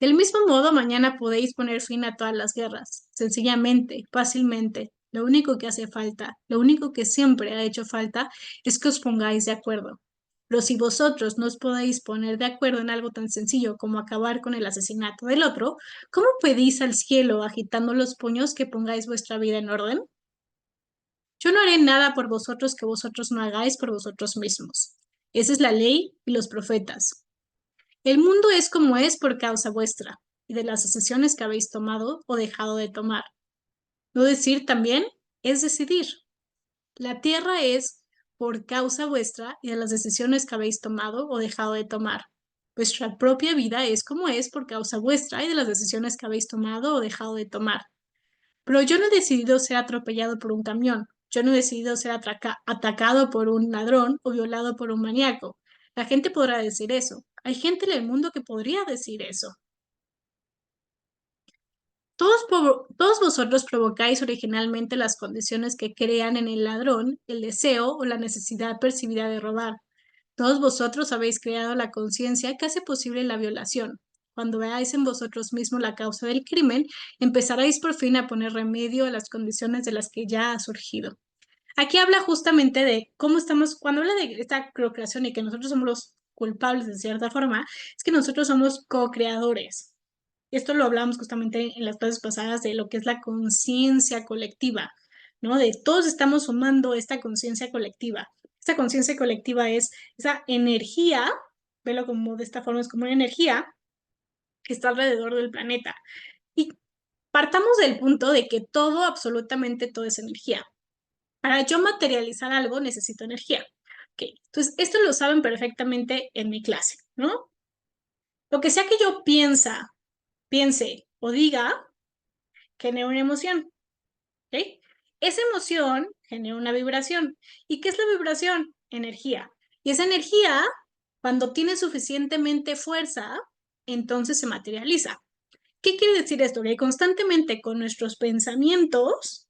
Del mismo modo, mañana podéis poner fin a todas las guerras, sencillamente, fácilmente. Lo único que hace falta, lo único que siempre ha hecho falta, es que os pongáis de acuerdo. Pero si vosotros no os podéis poner de acuerdo en algo tan sencillo como acabar con el asesinato del otro, ¿cómo pedís al cielo, agitando los puños, que pongáis vuestra vida en orden? Yo no haré nada por vosotros que vosotros no hagáis por vosotros mismos. Esa es la ley y los profetas. El mundo es como es por causa vuestra y de las decisiones que habéis tomado o dejado de tomar. No decir también es decidir. La tierra es por causa vuestra y de las decisiones que habéis tomado o dejado de tomar. Vuestra propia vida es como es por causa vuestra y de las decisiones que habéis tomado o dejado de tomar. Pero yo no he decidido ser atropellado por un camión. Yo no he decidido ser atacado por un ladrón o violado por un maníaco. La gente podrá decir eso. Hay gente en el mundo que podría decir eso. Todos vosotros provocáis originalmente las condiciones que crean en el ladrón el deseo o la necesidad percibida de robar. Todos vosotros habéis creado la conciencia que hace posible la violación. Cuando veáis en vosotros mismos la causa del crimen, empezaréis por fin a poner remedio a las condiciones de las que ya ha surgido. Aquí habla justamente de cómo estamos, cuando habla de esta procreación y que nosotros somos los culpables de cierta forma, es que nosotros somos co-creadores. Esto lo hablamos justamente en las clases pasadas de lo que es la conciencia colectiva, ¿no? De todos estamos sumando esta conciencia colectiva. Esta conciencia colectiva es esa energía, velo como de esta forma, es como una energía que está alrededor del planeta. Y partamos del punto de que todo, absolutamente todo es energía. Para yo materializar algo necesito energía. Ok, entonces esto lo saben perfectamente en mi clase, ¿no? Lo que sea que yo piense o diga, genera una emoción. ¿Ok? Esa emoción genera una vibración. ¿Y qué es la vibración? Energía. Y esa energía, cuando tiene suficientemente fuerza, entonces se materializa. ¿Qué quiere decir esto? Que constantemente con nuestros pensamientos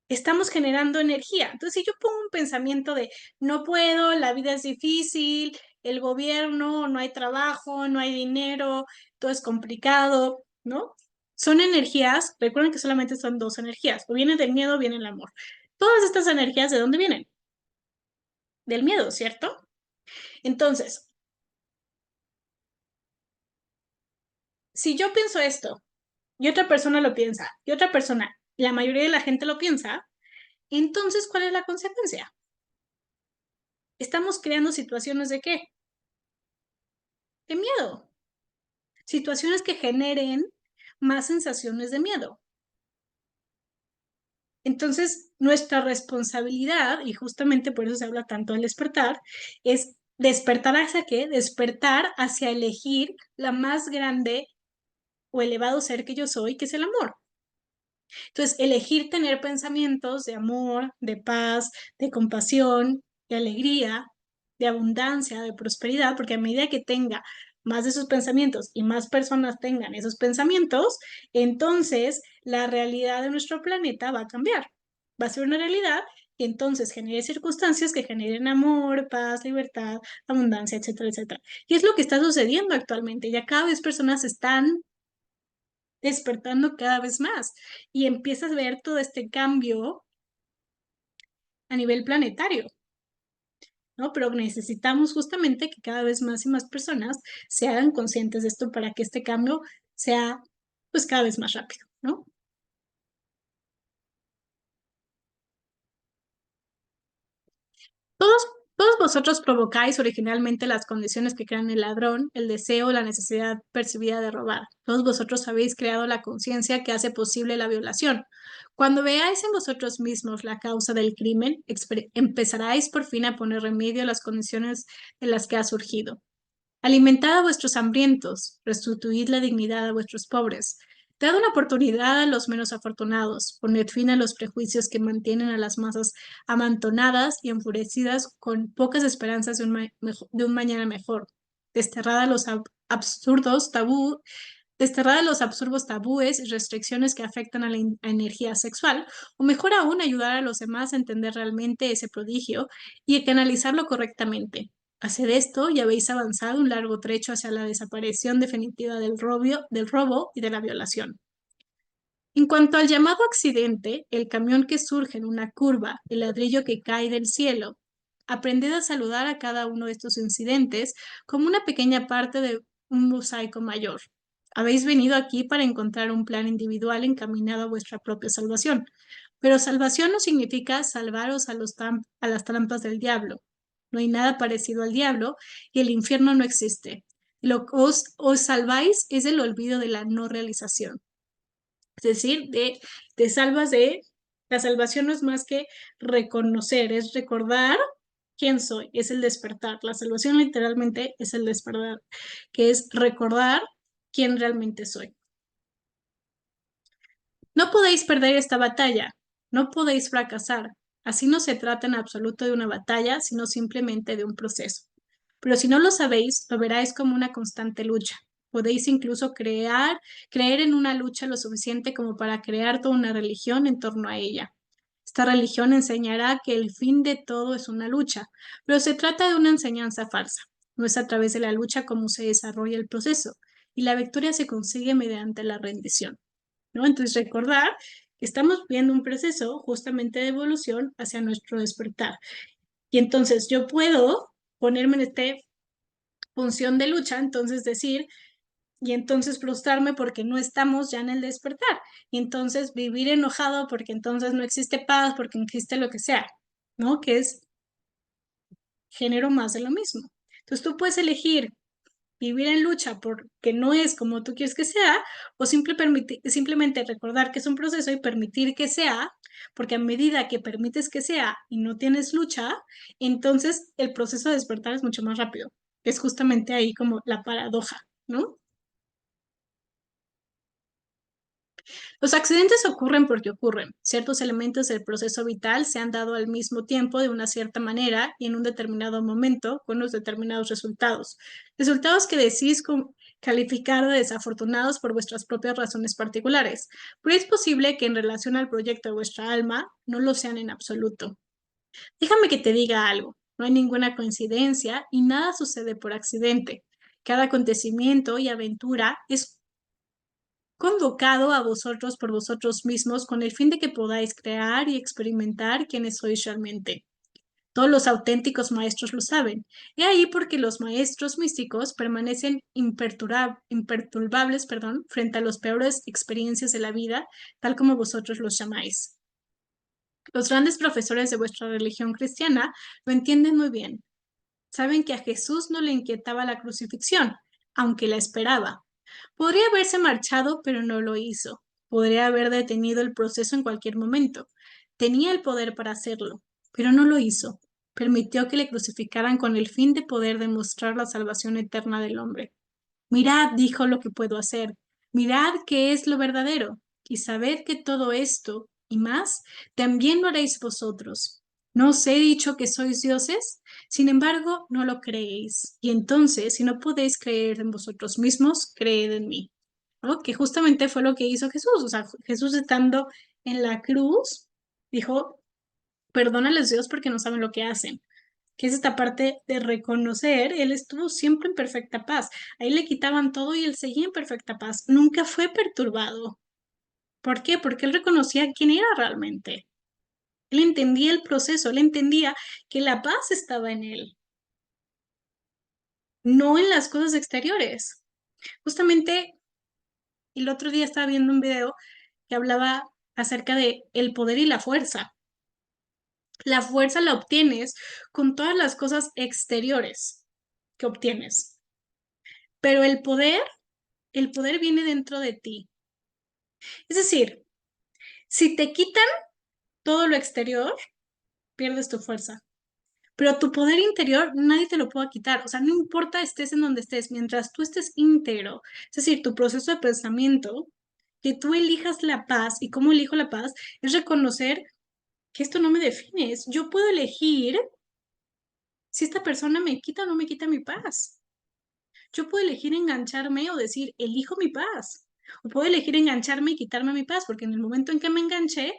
estamos generando energía. Entonces, si yo pongo un pensamiento de no puedo, la vida es difícil, el gobierno, no hay trabajo, no hay dinero, todo es complicado, ¿no? Son energías, recuerden que solamente son dos energías, o viene del miedo o viene el amor. Todas estas energías, ¿de dónde vienen? Del miedo, ¿cierto? Entonces, si yo pienso esto y otra persona lo piensa y otra persona, la mayoría de la gente lo piensa, entonces, ¿cuál es la consecuencia? Estamos creando situaciones de qué? De miedo. Situaciones que generen más sensaciones de miedo. Entonces, nuestra responsabilidad, y justamente por eso se habla tanto del despertar, es despertar hacia qué? Despertar hacia elegir la más grande o elevado ser que yo soy, que es el amor. Entonces, elegir tener pensamientos de amor, de paz, de compasión, de alegría, de abundancia, de prosperidad, porque a medida que tenga más de esos pensamientos y más personas tengan esos pensamientos, entonces la realidad de nuestro planeta va a cambiar. Va a ser una realidad y entonces genere circunstancias que generen amor, paz, libertad, abundancia, etcétera, etcétera. Y es lo que está sucediendo actualmente. Ya cada vez personas están despertando cada vez más y empiezas a ver todo este cambio a nivel planetario, ¿no? Pero necesitamos justamente que cada vez más y más personas se hagan conscientes de esto para que este cambio sea pues cada vez más rápido, ¿no? Todos, todos vosotros provocáis originalmente las condiciones que crean el ladrón, el deseo, la necesidad percibida de robar. Todos vosotros habéis creado la conciencia que hace posible la violación. Cuando veáis en vosotros mismos la causa del crimen, empezaráis por fin a poner remedio a las condiciones de las que ha surgido. Alimentad a vuestros hambrientos, restituid la dignidad a vuestros pobres. Dad una oportunidad a los menos afortunados, poned fin a los prejuicios que mantienen a las masas amontonadas y enfurecidas con pocas esperanzas de un mañana mejor. Desterrad a los absurdos tabú, desterrad a los absurdos tabúes y restricciones que afectan a la energía sexual, o mejor aún, ayudar a los demás a entender realmente ese prodigio y a canalizarlo correctamente. Haced esto y habéis avanzado un largo trecho hacia la desaparición definitiva del robo y de la violación. En cuanto al llamado accidente, el camión que surge en una curva, el ladrillo que cae del cielo, aprended a saludar a cada uno de estos incidentes como una pequeña parte de un mosaico mayor. Habéis venido aquí para encontrar un plan individual encaminado a vuestra propia salvación, pero salvación no significa salvaros a las trampas del diablo. No hay nada parecido al diablo y el infierno no existe. Lo que os salváis es el olvido de la no realización. Es decir, te salvas de... La salvación no es más que reconocer, es recordar quién soy, es el despertar. La salvación literalmente es el despertar, que es recordar quién realmente soy. No podéis perder esta batalla, no podéis fracasar. Así no se trata en absoluto de una batalla, sino simplemente de un proceso. Pero si no lo sabéis, lo veráis como una constante lucha. Podéis incluso creer en una lucha lo suficiente como para crear toda una religión en torno a ella. Esta religión enseñará que el fin de todo es una lucha, pero se trata de una enseñanza falsa. No es a través de la lucha como se desarrolla el proceso, y la victoria se consigue mediante la rendición, ¿no? Entonces, recordar que estamos viendo un proceso justamente de evolución hacia nuestro despertar. Y entonces yo puedo ponerme en esta función de lucha, entonces decir, y entonces frustrarme porque no estamos ya en el despertar, y entonces vivir enojado porque entonces no existe paz, porque no existe lo que sea, ¿no? Que es género más de lo mismo. Entonces tú puedes elegir vivir en lucha porque no es como tú quieres que sea, o simplemente recordar que es un proceso y permitir que sea, porque a medida que permites que sea y no tienes lucha, entonces el proceso de despertar es mucho más rápido. Es justamente ahí como la paradoja, ¿no? Los accidentes ocurren porque ocurren. Ciertos elementos del proceso vital se han dado al mismo tiempo de una cierta manera y en un determinado momento con unos determinados resultados. Resultados que decís calificar de desafortunados por vuestras propias razones particulares. Pero es posible que en relación al proyecto de vuestra alma no lo sean en absoluto. Déjame que te diga algo. No hay ninguna coincidencia y nada sucede por accidente. Cada acontecimiento y aventura es convocado a vosotros por vosotros mismos con el fin de que podáis crear y experimentar quiénes sois realmente. Todos los auténticos maestros lo saben. He ahí porque los maestros místicos permanecen imperturbables, frente a las peores experiencias de la vida, tal como vosotros los llamáis. Los grandes profesores de vuestra religión cristiana lo entienden muy bien. Saben que a Jesús no le inquietaba la crucifixión, aunque la esperaba. Podría haberse marchado, pero no lo hizo. Podría haber detenido el proceso en cualquier momento. Tenía el poder para hacerlo, pero no lo hizo. Permitió que le crucificaran con el fin de poder demostrar la salvación eterna del hombre. Mirad, dijo, lo que puedo hacer. Mirad qué es lo verdadero. Y sabed que todo esto y más también lo haréis vosotros. ¿No os he dicho que sois dioses? Sin embargo, no lo creéis. Y entonces, si no podéis creer en vosotros mismos, creed en mí. ¿No? Que justamente fue lo que hizo Jesús. O sea, Jesús estando en la cruz, dijo, perdónales Dios porque no saben lo que hacen, que es esta parte de reconocer, él estuvo siempre en perfecta paz. Ahí le quitaban todo y él seguía en perfecta paz. Nunca fue perturbado. ¿Por qué? Porque él reconocía quién era realmente. Él entendía el proceso, él entendía que la paz estaba en él, no en las cosas exteriores. Justamente el otro día estaba viendo un video que hablaba acerca de el poder y la fuerza. La fuerza la obtienes con todas las cosas exteriores que obtienes, pero el poder viene dentro de ti. Es decir, si te quitan todo lo exterior, pierdes tu fuerza. Pero tu poder interior nadie te lo puede quitar. O sea, no importa estés en donde estés, mientras tú estés íntegro. Es decir, tu proceso de pensamiento, que tú elijas la paz. ¿Y cómo elijo la paz? Es reconocer que esto no me define. Yo puedo elegir si esta persona me quita o no me quita mi paz. Yo puedo elegir engancharme o decir, elijo mi paz. O puedo elegir engancharme y quitarme mi paz, porque en el momento en que me enganché,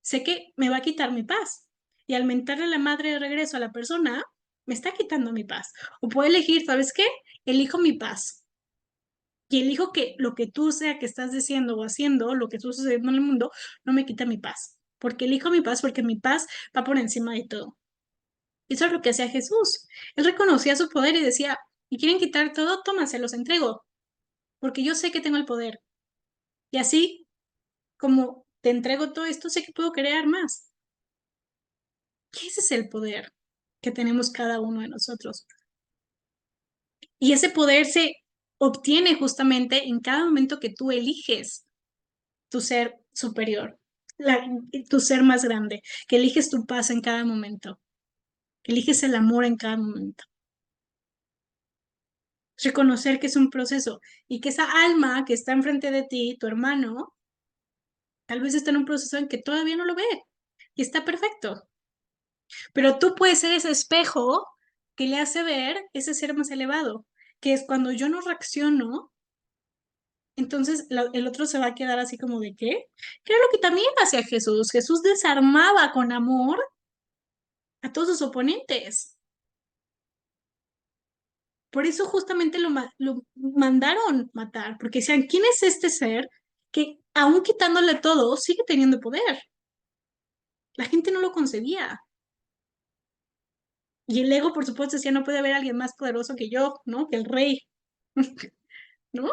sé que me va a quitar mi paz. Y al mentarle la madre de regreso a la persona, me está quitando mi paz. O puedo elegir, ¿sabes qué? Elijo mi paz. Y elijo que lo que tú sea que estás diciendo o haciendo, lo que está sucediendo en el mundo, no me quita mi paz. Porque elijo mi paz, porque mi paz va por encima de todo. Eso es lo que hacía Jesús. Él reconocía su poder y decía, ¿y quieren quitar todo? Toma, se los entrego, porque yo sé que tengo el poder. Y así como te entrego todo esto, sé que puedo crear más. Y ese es el poder que tenemos cada uno de nosotros. Y ese poder se obtiene justamente en cada momento que tú eliges tu ser superior, tu ser más grande, que eliges tu paz en cada momento, que eliges el amor en cada momento. Reconocer que es un proceso y que esa alma que está enfrente de ti, tu hermano, tal vez está en un proceso en que todavía no lo ve y está perfecto. Pero tú puedes ser ese espejo que le hace ver ese ser más elevado, que es cuando yo no reacciono, entonces el otro se va a quedar así como de ¿qué? Que era lo que también hacía Jesús. Jesús desarmaba con amor a todos sus oponentes. Por eso justamente lo mandaron matar, porque decían, ¿quién es este ser que aún quitándole todo sigue teniendo poder? La gente no lo concebía. Y el ego, por supuesto, decía, no puede haber alguien más poderoso que yo, ¿no? Que el rey, ¿no?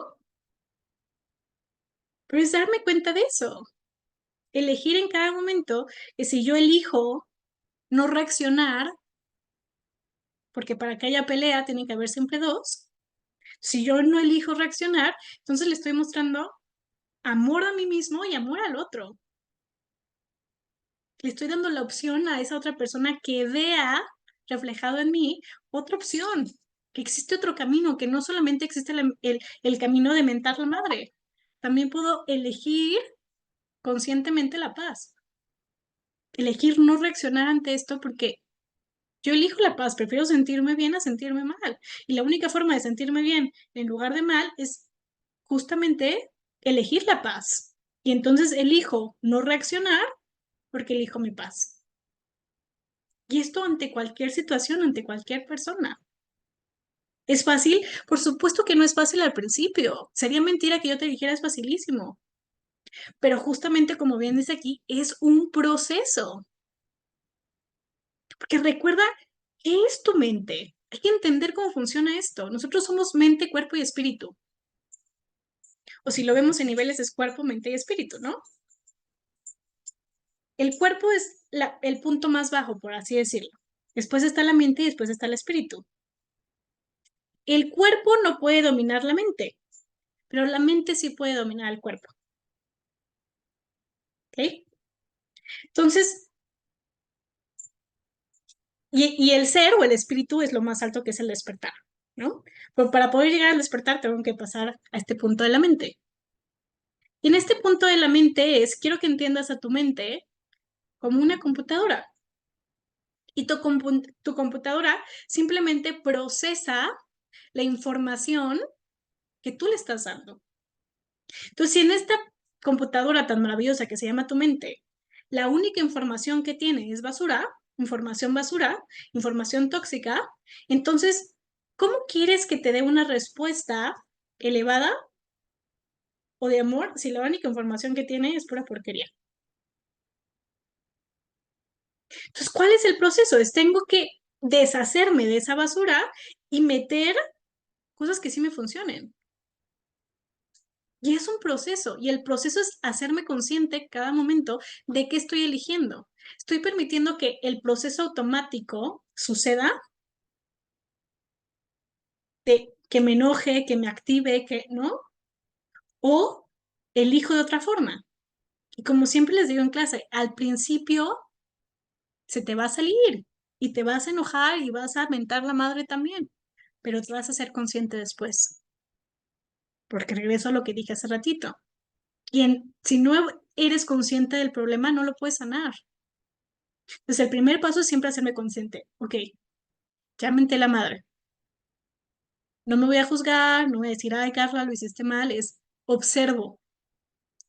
Pero es darme cuenta de eso. Elegir en cada momento que si yo elijo no reaccionar, porque para que haya pelea tiene que haber siempre dos, si yo no elijo reaccionar, entonces le estoy mostrando amor a mí mismo y amor al otro. Le estoy dando la opción a esa otra persona que vea reflejado en mí otra opción, que existe otro camino, que no solamente existe el camino de mentar la madre. También puedo elegir conscientemente la paz, elegir no reaccionar ante esto porque yo elijo la paz, prefiero sentirme bien a sentirme mal. Y la única forma de sentirme bien en lugar de mal es justamente elegir la paz. Y entonces elijo no reaccionar porque elijo mi paz. Y esto ante cualquier situación, ante cualquier persona. ¿Es fácil? Por supuesto que no es fácil al principio. Sería mentira que yo te dijera es facilísimo. Pero justamente como bien dice aquí, es un proceso. Porque recuerda, ¿qué es tu mente? Hay que entender cómo funciona esto. Nosotros somos mente, cuerpo y espíritu. O si lo vemos en niveles es cuerpo, mente y espíritu, ¿no? El cuerpo es el punto más bajo, por así decirlo. Después está la mente y después está el espíritu. El cuerpo no puede dominar la mente, pero la mente sí puede dominar el cuerpo. ¿Ok? Entonces, y el ser o el espíritu es lo más alto que es el despertar, ¿no? Pero para poder llegar al despertar tengo que pasar a este punto de la mente. Y en este punto de la mente quiero que entiendas a tu mente como una computadora. Y tu computadora simplemente procesa la información que tú le estás dando. Entonces, si en esta computadora tan maravillosa que se llama tu mente, la única información que tiene es basura, información tóxica, entonces, ¿cómo quieres que te dé una respuesta elevada o de amor si la única información que tiene es pura porquería? Entonces, ¿cuál es el proceso? Tengo que deshacerme de esa basura y meter cosas que sí me funcionen. Y es un proceso, y el proceso es hacerme consciente cada momento de qué estoy eligiendo. Estoy permitiendo que el proceso automático suceda, de que me enoje, que me active, que no, o elijo de otra forma. Y como siempre les digo en clase, al principio se te va a salir y te vas a enojar y vas a mentar la madre también, pero te vas a ser consciente después, porque regreso a lo que dije hace ratito. Si no eres consciente del problema, no lo puedes sanar. Entonces, el primer paso es siempre hacerme consciente. Ok, ya menté la madre. No me voy a juzgar, no voy a decir, ay, Carla, lo hiciste mal. Es observo.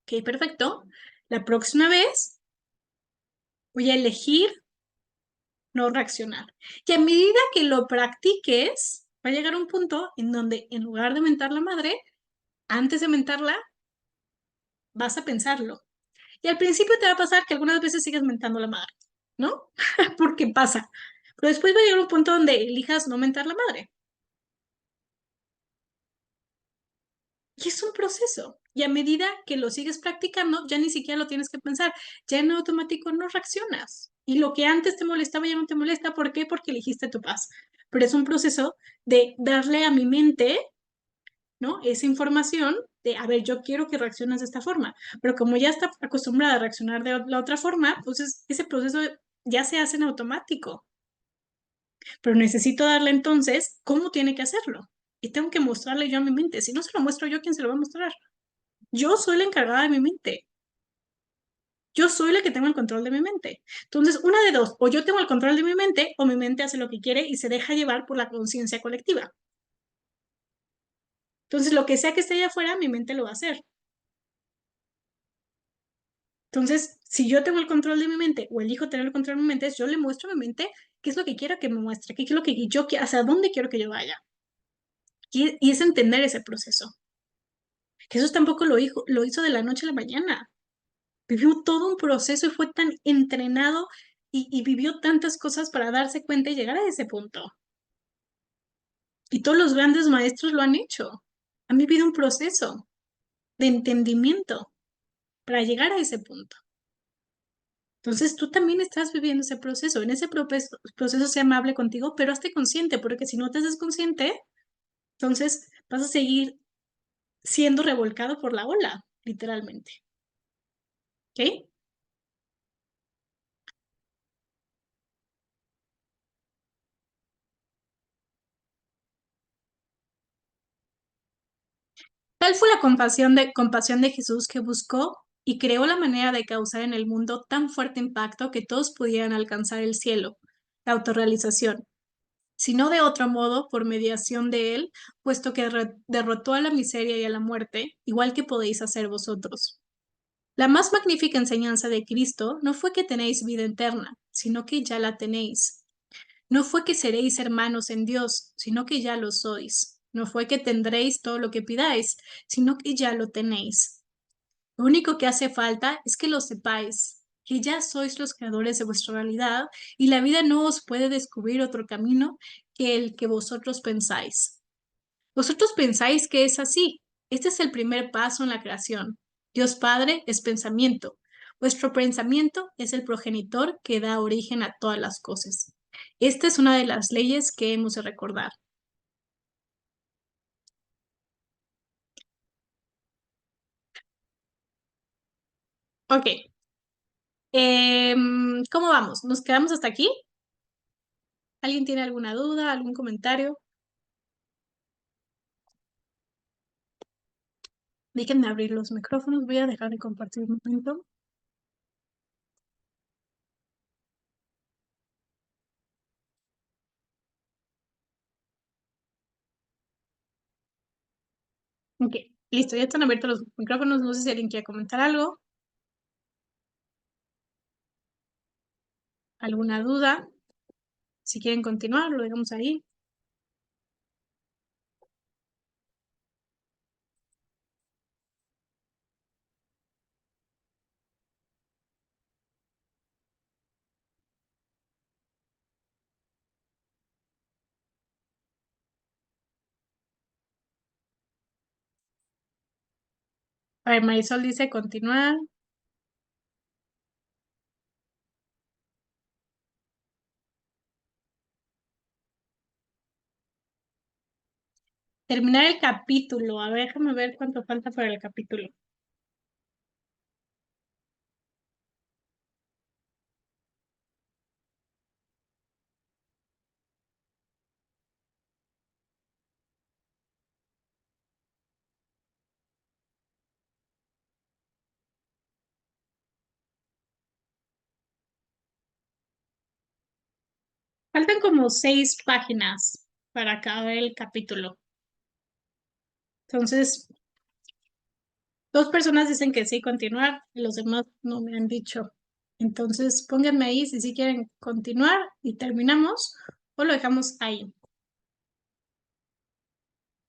Ok, perfecto. La próxima vez voy a elegir no reaccionar. Y a medida que lo practiques, va a llegar un punto en donde en lugar de mentar la madre, antes de mentarla, vas a pensarlo. Y al principio te va a pasar que algunas veces sigues mentando la madre, ¿no? Porque pasa. Pero después va a llegar un punto donde elijas no mentar la madre. Y es un proceso. Y a medida que lo sigues practicando, ya ni siquiera lo tienes que pensar. Ya en automático no reaccionas. Y lo que antes te molestaba ya no te molesta. ¿Por qué? Porque elegiste tu paz. Pero es un proceso de darle a mi mente, ¿no? Esa información de, a ver, yo quiero que reacciones de esta forma. Pero como ya está acostumbrada a reaccionar de la otra forma, pues ese proceso ya se hace en automático. Pero necesito darle entonces cómo tiene que hacerlo. Y tengo que mostrarle yo a mi mente. Si no se lo muestro yo, ¿quién se lo va a mostrar? Yo soy la encargada de mi mente. Yo soy la que tengo el control de mi mente. Entonces, una de dos, o yo tengo el control de mi mente o mi mente hace lo que quiere y se deja llevar por la conciencia colectiva. Entonces, lo que sea que esté allá afuera, mi mente lo va a hacer. Entonces, si yo tengo el control de mi mente o elijo tener el control de mi mente, yo le muestro a mi mente qué es lo que quiero que me muestre, qué es lo que yo quiero, hacia dónde quiero que yo vaya. Y es entender ese proceso. Jesús tampoco lo hizo de la noche a la mañana. Vivió todo un proceso y fue tan entrenado y vivió tantas cosas para darse cuenta y llegar a ese punto. Y todos los grandes maestros lo han hecho. Han vivido un proceso de entendimiento para llegar a ese punto. Entonces tú también estás viviendo ese proceso. En ese proceso sea amable contigo, pero hazte consciente, porque si no te haces consciente, entonces vas a seguir siendo revolcado por la ola, literalmente. ¿Ok? Tal fue la compasión de Jesús que buscó y creó la manera de causar en el mundo tan fuerte impacto que todos pudieran alcanzar el cielo, la autorrealización, sino de otro modo por mediación de él, puesto que derrotó a la miseria y a la muerte, igual que podéis hacer vosotros. La más magnífica enseñanza de Cristo no fue que tenéis vida eterna, sino que ya la tenéis. No fue que seréis hermanos en Dios, sino que ya lo sois. No fue que tendréis todo lo que pidáis, sino que ya lo tenéis. Lo único que hace falta es que lo sepáis, que ya sois los creadores de vuestra realidad y la vida no os puede descubrir otro camino que el que vosotros pensáis. Vosotros pensáis que es así. Este es el primer paso en la creación. Dios Padre es pensamiento. Vuestro pensamiento es el progenitor que da origen a todas las cosas. Esta es una de las leyes que hemos de recordar. Ok, ¿cómo vamos? ¿Nos quedamos hasta aquí? ¿Alguien tiene alguna duda, algún comentario? Déjenme abrir los micrófonos. Voy a dejar de compartir un momento. Ok, listo, ya están abiertos los micrófonos. No sé si alguien quiere comentar algo, alguna duda. Si quieren continuar, lo dejamos ahí. A ver, Marisol dice continuar. Terminar el capítulo. A ver, déjame ver cuánto falta para el capítulo. Faltan como 6 páginas para acabar el capítulo. Entonces, 2 personas dicen que sí, continuar, y los demás no me han dicho. Entonces, pónganme ahí si sí quieren continuar y terminamos o lo dejamos ahí.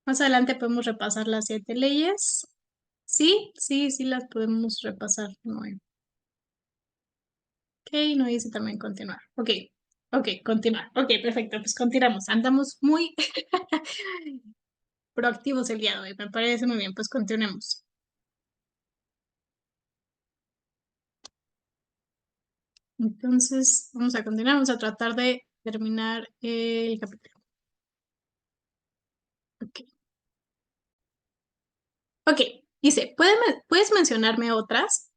Más adelante podemos repasar las 7 leyes. Sí, sí, sí las podemos repasar. No, ok, no dice también continuar. Ok, ok, continuar. Ok, perfecto, pues continuamos. Andamos muy proactivos el día de hoy. Me parece muy bien, pues continuemos. Entonces, vamos a continuar, vamos a tratar de terminar el capítulo. Ok, ok, dice, ¿puedes mencionarme otras?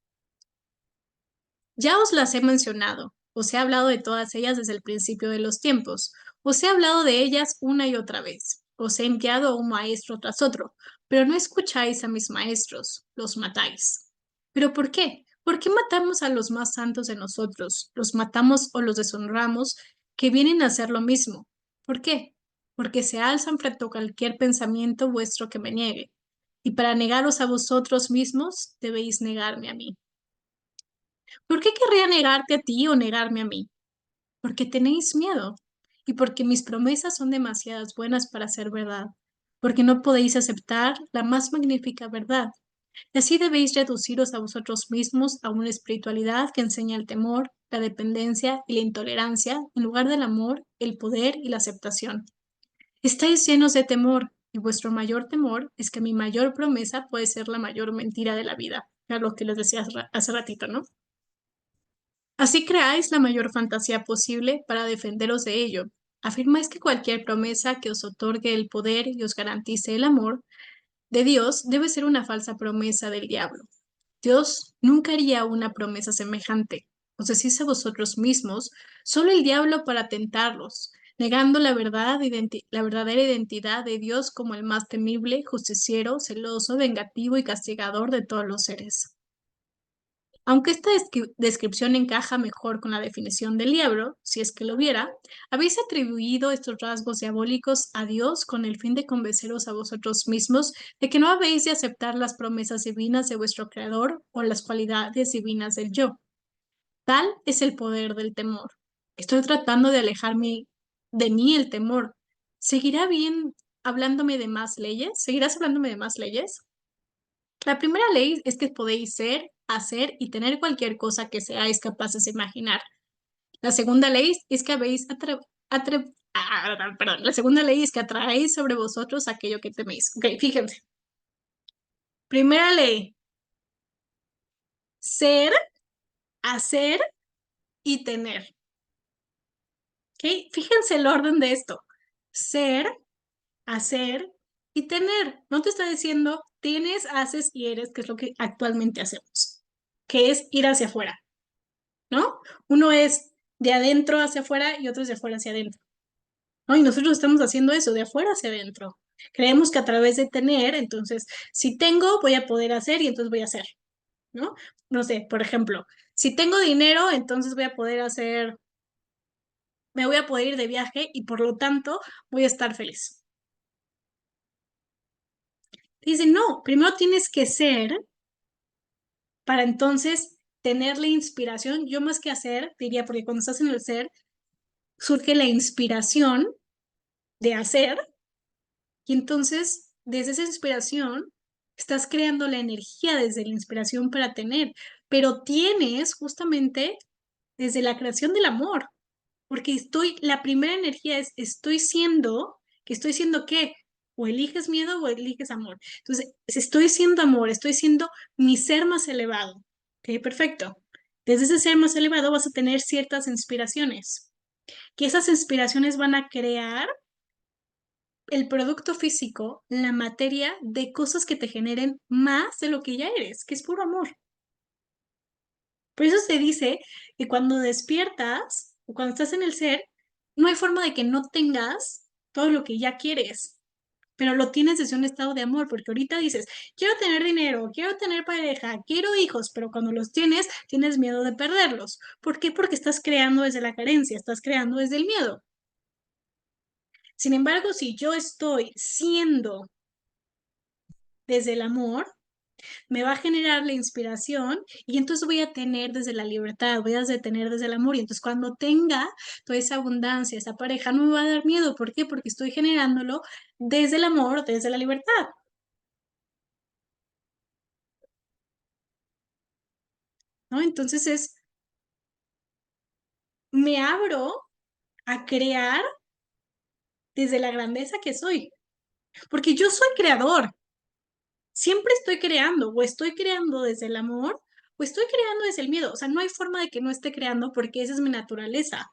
Ya os las he mencionado, os he hablado de todas ellas desde el principio de los tiempos, os he hablado de ellas una y otra vez, os he enviado a un maestro tras otro, pero no escucháis a mis maestros, los matáis. ¿Pero por qué? ¿Por qué matamos a los más santos de nosotros? Los matamos o los deshonramos, que vienen a hacer lo mismo. ¿Por qué? Porque se alzan frente a cualquier pensamiento vuestro que me niegue. Y para negaros a vosotros mismos, debéis negarme a mí. ¿Por qué querría negarte a ti o negarme a mí? Porque tenéis miedo y porque mis promesas son demasiadas buenas para ser verdad, porque no podéis aceptar la más magnífica verdad. Y así debéis reduciros a vosotros mismos a una espiritualidad que enseña el temor, la dependencia y la intolerancia en lugar del amor, el poder y la aceptación. Estáis llenos de temor y vuestro mayor temor es que mi mayor promesa puede ser la mayor mentira de la vida. Era lo que les decía hace ratito, ¿no? Así creáis la mayor fantasía posible para defenderos de ello. Afirmáis que cualquier promesa que os otorgue el poder y os garantice el amor de Dios debe ser una falsa promesa del diablo. Dios nunca haría una promesa semejante. Os decís a vosotros mismos, solo el diablo para tentarlos, negando la verdadera identidad de Dios como el más temible, justiciero, celoso, vengativo y castigador de todos los seres. Aunque esta descripción encaja mejor con la definición del diablo, si es que lo hubiera, habéis atribuido estos rasgos diabólicos a Dios con el fin de convenceros a vosotros mismos de que no habéis de aceptar las promesas divinas de vuestro Creador o las cualidades divinas del yo. Tal es el poder del temor. Estoy tratando de alejarme de mí el temor. ¿Seguirá bien hablándome de más leyes? ¿Seguirás hablándome de más leyes? La primera ley es que podéis ser, hacer y tener cualquier cosa que seáis capaces de imaginar. La segunda ley es que perdón. La segunda ley es que atraéis sobre vosotros aquello que teméis. Ok, fíjense. Primera ley, ser, hacer y tener. Ok, fíjense el orden de esto. Ser, hacer y tener. No te está diciendo tienes, haces y eres, que es lo que actualmente hacemos, que es ir hacia afuera. ¿No? Uno es de adentro hacia afuera y otro es de afuera hacia adentro, ¿no? Y nosotros estamos haciendo eso, de afuera hacia adentro. Creemos que a través de tener, entonces, si tengo, voy a poder hacer y entonces voy a hacer, ¿no? No sé, por ejemplo, si tengo dinero, entonces voy a poder hacer, me voy a poder ir de viaje y por lo tanto voy a estar feliz. Dicen, no, primero tienes que ser para entonces tener la inspiración. Yo más que hacer, diría, porque cuando estás en el ser, surge la inspiración de hacer. Y entonces, desde esa inspiración, estás creando la energía desde la inspiración para tener, pero tienes justamente desde la creación del amor, porque la primera energía es, estoy siendo qué, o eliges miedo o eliges amor. Entonces, si estoy siendo amor, estoy siendo mi ser más elevado. Ok, perfecto. Desde ese ser más elevado vas a tener ciertas inspiraciones, que esas inspiraciones van a crear el producto físico, la materia de cosas que te generen más de lo que ya eres, que es puro amor. Por eso se dice que cuando despiertas o cuando estás en el ser, no hay forma de que no tengas todo lo que ya quieres, pero lo tienes desde un estado de amor, porque ahorita dices, quiero tener dinero, quiero tener pareja, quiero hijos, pero cuando los tienes, tienes miedo de perderlos. ¿Por qué? Porque estás creando desde la carencia, estás creando desde el miedo. Sin embargo, si yo estoy siendo desde el amor, me va a generar la inspiración y entonces voy a tener desde la libertad, voy a tener desde el amor y entonces cuando tenga toda esa abundancia, esa pareja, no me va a dar miedo. ¿Por qué? Porque estoy generándolo desde el amor, desde la libertad, ¿no? Entonces me abro a crear desde la grandeza que soy, porque yo soy creador, siempre estoy creando o estoy creando desde el amor o estoy creando desde el miedo, o sea, no hay forma de que no esté creando porque esa es mi naturaleza.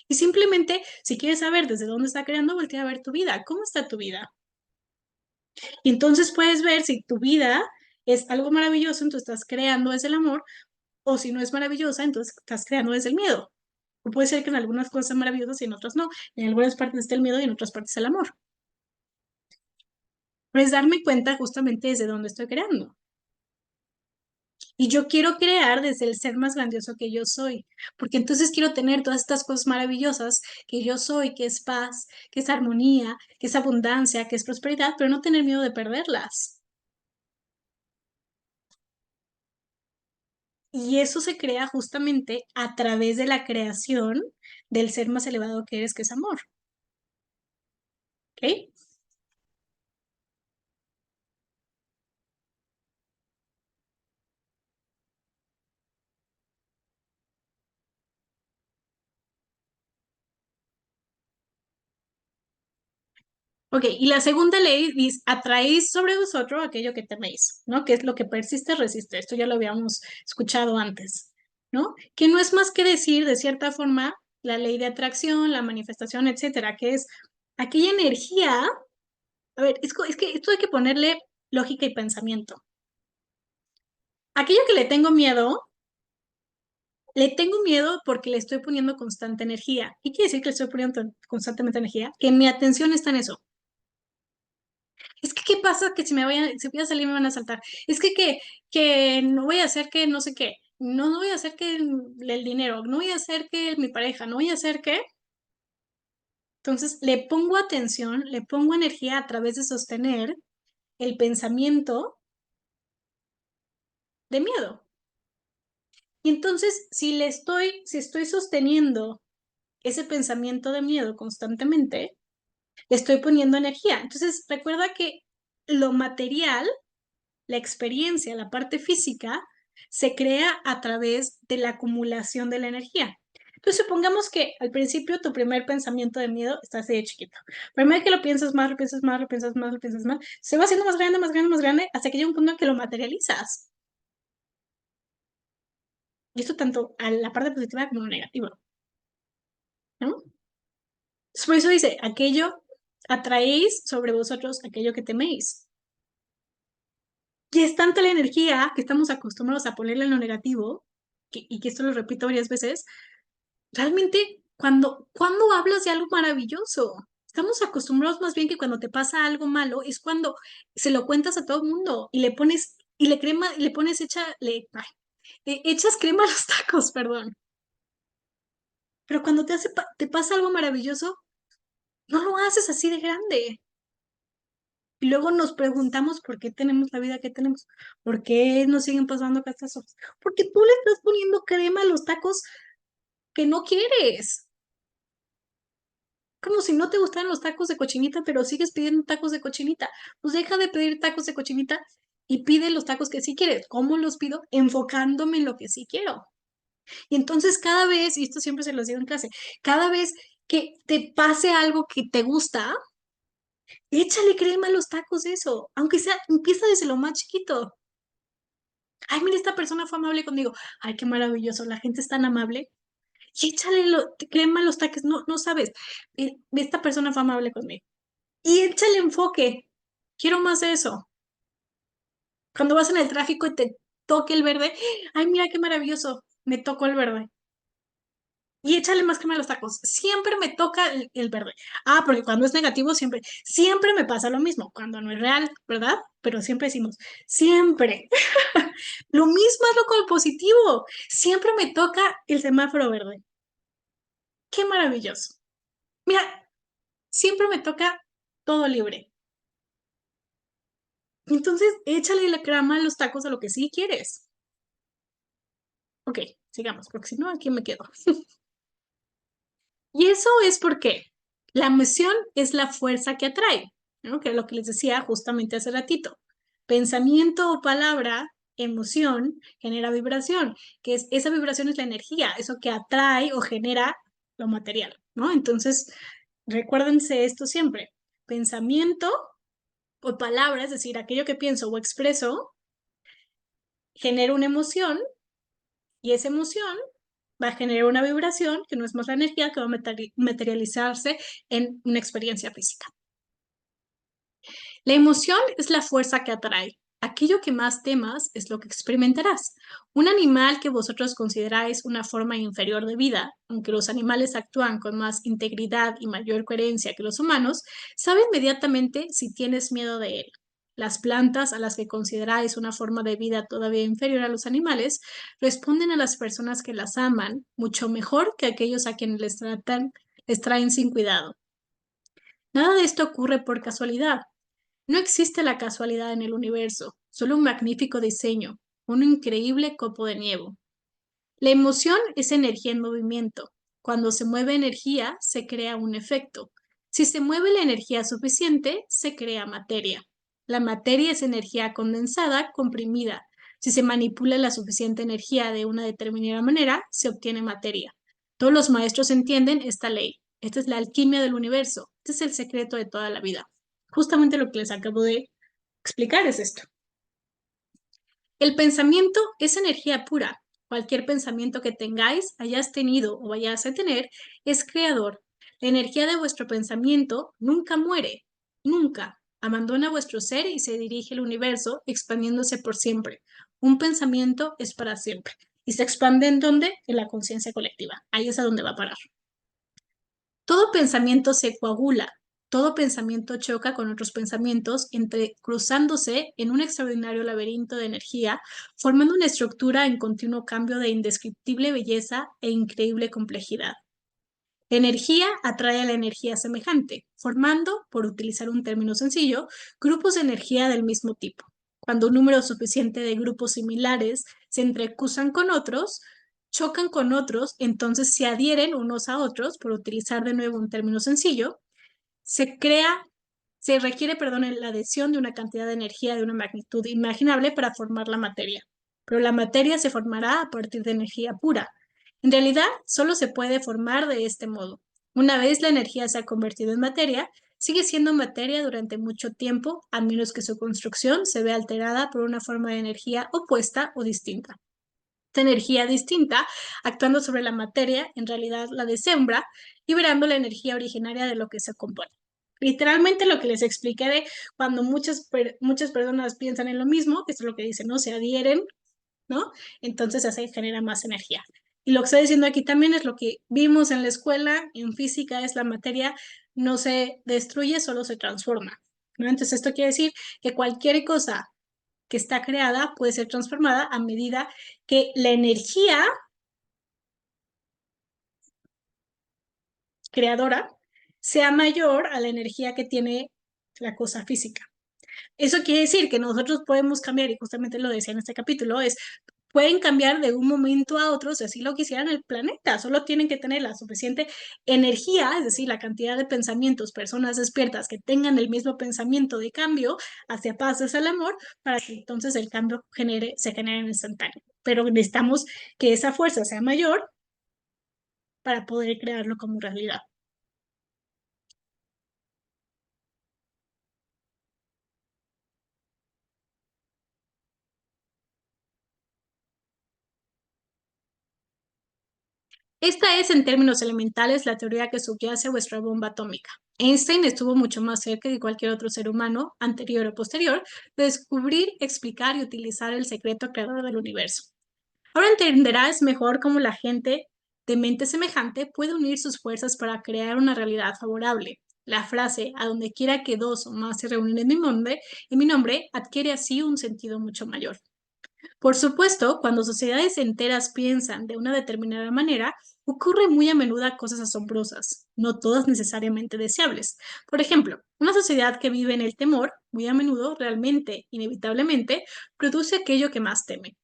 Y simplemente, si quieres saber desde dónde está creando, voltea a ver tu vida. ¿Cómo está tu vida? Y entonces puedes ver si tu vida es algo maravilloso, entonces estás creando desde el amor, o si no es maravillosa, entonces estás creando desde el miedo. O puede ser que en algunas cosas sean maravillosas y en otras no. En algunas partes está el miedo y en otras partes el amor. Pero es darme cuenta justamente desde dónde estoy creando. Y yo quiero crear desde el ser más grandioso que yo soy, porque entonces quiero tener todas estas cosas maravillosas que yo soy, que es paz, que es armonía, que es abundancia, que es prosperidad, pero no tener miedo de perderlas. Y eso se crea justamente a través de la creación del ser más elevado que eres, que es amor. ¿Ok? Ok, y la segunda ley dice, atraéis sobre vosotros aquello que teméis, ¿no? Que es lo que persiste, resiste. Esto ya lo habíamos escuchado antes, ¿no? Que no es más que decir, de cierta forma, la ley de atracción, la manifestación, etcétera, que es aquella energía. A ver, es que esto hay que ponerle lógica y pensamiento. Aquello que le tengo miedo porque le estoy poniendo constante energía. ¿Qué quiere decir que le estoy poniendo constantemente energía? Que mi atención está en eso. Es que, ¿qué pasa? Que si voy a salir me van a saltar. Es que no voy a hacer que no sé qué. No, no voy a hacer que el dinero. No voy a hacer que mi pareja. No voy a hacer que. Entonces, le pongo atención, le pongo energía a través de sostener el pensamiento de miedo. Y entonces, si estoy sosteniendo ese pensamiento de miedo constantemente, le estoy poniendo energía. Entonces, recuerda que lo material, la experiencia, la parte física, se crea a través de la acumulación de la energía. Entonces, supongamos que al principio tu primer pensamiento de miedo está así de chiquito. Primero que lo piensas más, lo piensas más, lo piensas más, lo piensas más, se va haciendo más grande, más grande, más grande, hasta que llega un punto en que lo materializas. Y esto tanto a la parte positiva como a la negativa, ¿no? Por eso dice, aquello atraéis sobre vosotros aquello que teméis. Y es tanta la energía que estamos acostumbrados a ponerle en lo negativo, y que esto lo repito varias veces, realmente cuando hablas de algo maravilloso, estamos acostumbrados más bien que cuando te pasa algo malo es cuando se lo cuentas a todo el mundo y le pones, y le crema, y le pones le echas crema a los tacos, perdón. Pero cuando te pasa algo maravilloso, no lo haces así de grande. Y luego nos preguntamos por qué tenemos la vida que tenemos, por qué nos siguen pasando catástrofes, porque tú le estás poniendo crema a los tacos que no quieres. Como si no te gustaran los tacos de cochinita, pero sigues pidiendo tacos de cochinita. Pues deja de pedir tacos de cochinita y pide los tacos que sí quieres. ¿Cómo los pido? Enfocándome en lo que sí quiero. Y entonces cada vez, y esto siempre se los digo en clase, cada vez que te pase algo que te gusta, échale crema a los tacos de eso, aunque sea, empieza desde lo más chiquito. Ay, mira, esta persona fue amable conmigo. Ay, qué maravilloso, la gente es tan amable. Y échale crema a los taques, no, no sabes. Esta persona fue amable conmigo. Y échale enfoque. Quiero más de eso. Cuando vas en el tráfico y te toque el verde, ay, mira qué maravilloso, me tocó el verde. Y échale más crema a los tacos. Siempre me toca el verde. Ah, porque cuando es negativo, siempre me pasa lo mismo. Cuando no es real, ¿verdad? Pero siempre decimos, siempre. Lo mismo es lo con el positivo. Siempre me toca el semáforo verde. Qué maravilloso. Mira, siempre me toca todo libre. Entonces, échale la crema a los tacos a lo que sí quieres. Ok, sigamos, porque si no, aquí me quedo. Y eso es porque la emoción es la fuerza que atrae, ¿no? Que es lo que les decía justamente hace ratito. Pensamiento o palabra, emoción, genera vibración, que es esa vibración es la energía, eso que atrae o genera lo material, ¿no? Entonces, recuérdense esto siempre. Pensamiento o palabra, es decir, aquello que pienso o expreso, genera una emoción y esa emoción va a generar una vibración, que no es más la energía, que va a materializarse en una experiencia física. La emoción es la fuerza que atrae. Aquello que más temas es lo que experimentarás. Un animal que vosotros consideráis una forma inferior de vida, aunque los animales actúan con más integridad y mayor coherencia que los humanos, sabe inmediatamente si tienes miedo de él. Las plantas, a las que consideráis una forma de vida todavía inferior a los animales, responden a las personas que las aman mucho mejor que aquellos a quienes les traen sin cuidado. Nada de esto ocurre por casualidad. No existe la casualidad en el universo, solo un magnífico diseño, un increíble copo de nieve. La emoción es energía en movimiento. Cuando se mueve energía, se crea un efecto. Si se mueve la energía suficiente, se crea materia. La materia es energía condensada, comprimida. Si se manipula la suficiente energía de una determinada manera, se obtiene materia. Todos los maestros entienden esta ley. Esta es la alquimia del universo. Este es el secreto de toda la vida. Justamente lo que les acabo de explicar es esto. El pensamiento es energía pura. Cualquier pensamiento que tengáis, hayáis tenido o vayáis a tener, es creador. La energía de vuestro pensamiento nunca muere, nunca. Abandona vuestro ser y se dirige al universo, expandiéndose por siempre. Un pensamiento es para siempre. ¿Y se expande en dónde? En la conciencia colectiva. Ahí es a donde va a parar. Todo pensamiento se coagula, todo pensamiento choca con otros pensamientos, cruzándose en un extraordinario laberinto de energía, formando una estructura en continuo cambio de indescriptible belleza e increíble complejidad. La energía atrae a la energía semejante, formando, por utilizar un término sencillo, grupos de energía del mismo tipo. Cuando un número suficiente de grupos similares se entrecruzan con otros, chocan con otros, entonces se adhieren unos a otros, por utilizar de nuevo un término sencillo, se requiere, perdón, la adhesión de una cantidad de energía de una magnitud imaginable para formar la materia. Pero la materia se formará a partir de energía pura. En realidad, solo se puede formar de este modo. Una vez la energía se ha convertido en materia, sigue siendo materia durante mucho tiempo, a menos que su construcción se vea alterada por una forma de energía opuesta o distinta. Esta energía distinta, actuando sobre la materia, en realidad la desembra, liberando la energía originaria de lo que se compone. Literalmente lo que les expliqué de cuando muchas personas piensan en lo mismo, que es lo que dicen, ¿no? Se adhieren, ¿no? Entonces se genera más energía. Y lo que estoy diciendo aquí también es lo que vimos en la escuela, en física, es la materia no se destruye, solo se transforma, ¿no? Entonces esto quiere decir que cualquier cosa que está creada puede ser transformada a medida que la energía creadora sea mayor a la energía que tiene la cosa física. Eso quiere decir que nosotros podemos cambiar, y justamente lo decía en este capítulo, pueden cambiar de un momento a otro si así lo quisieran el planeta, solo tienen que tener la suficiente energía, es decir, la cantidad de pensamientos, personas despiertas que tengan el mismo pensamiento de cambio hacia paz, hacia el amor, para que entonces el cambio se genere en instantáneo. Pero necesitamos que esa fuerza sea mayor para poder crearlo como realidad. Esta es, en términos elementales, la teoría que subyace a vuestra bomba atómica. Einstein estuvo mucho más cerca que cualquier otro ser humano, anterior o posterior, de descubrir, explicar y utilizar el secreto creador del universo. Ahora entenderás mejor cómo la gente de mente semejante puede unir sus fuerzas para crear una realidad favorable. La frase, a donde quiera que dos o más se reúnen en mi nombre adquiere así un sentido mucho mayor. Por supuesto, cuando sociedades enteras piensan de una determinada manera, ocurre muy a menudo cosas asombrosas, no todas necesariamente deseables. Por ejemplo, una sociedad que vive en el temor, muy a menudo, realmente, inevitablemente, produce aquello que más teme.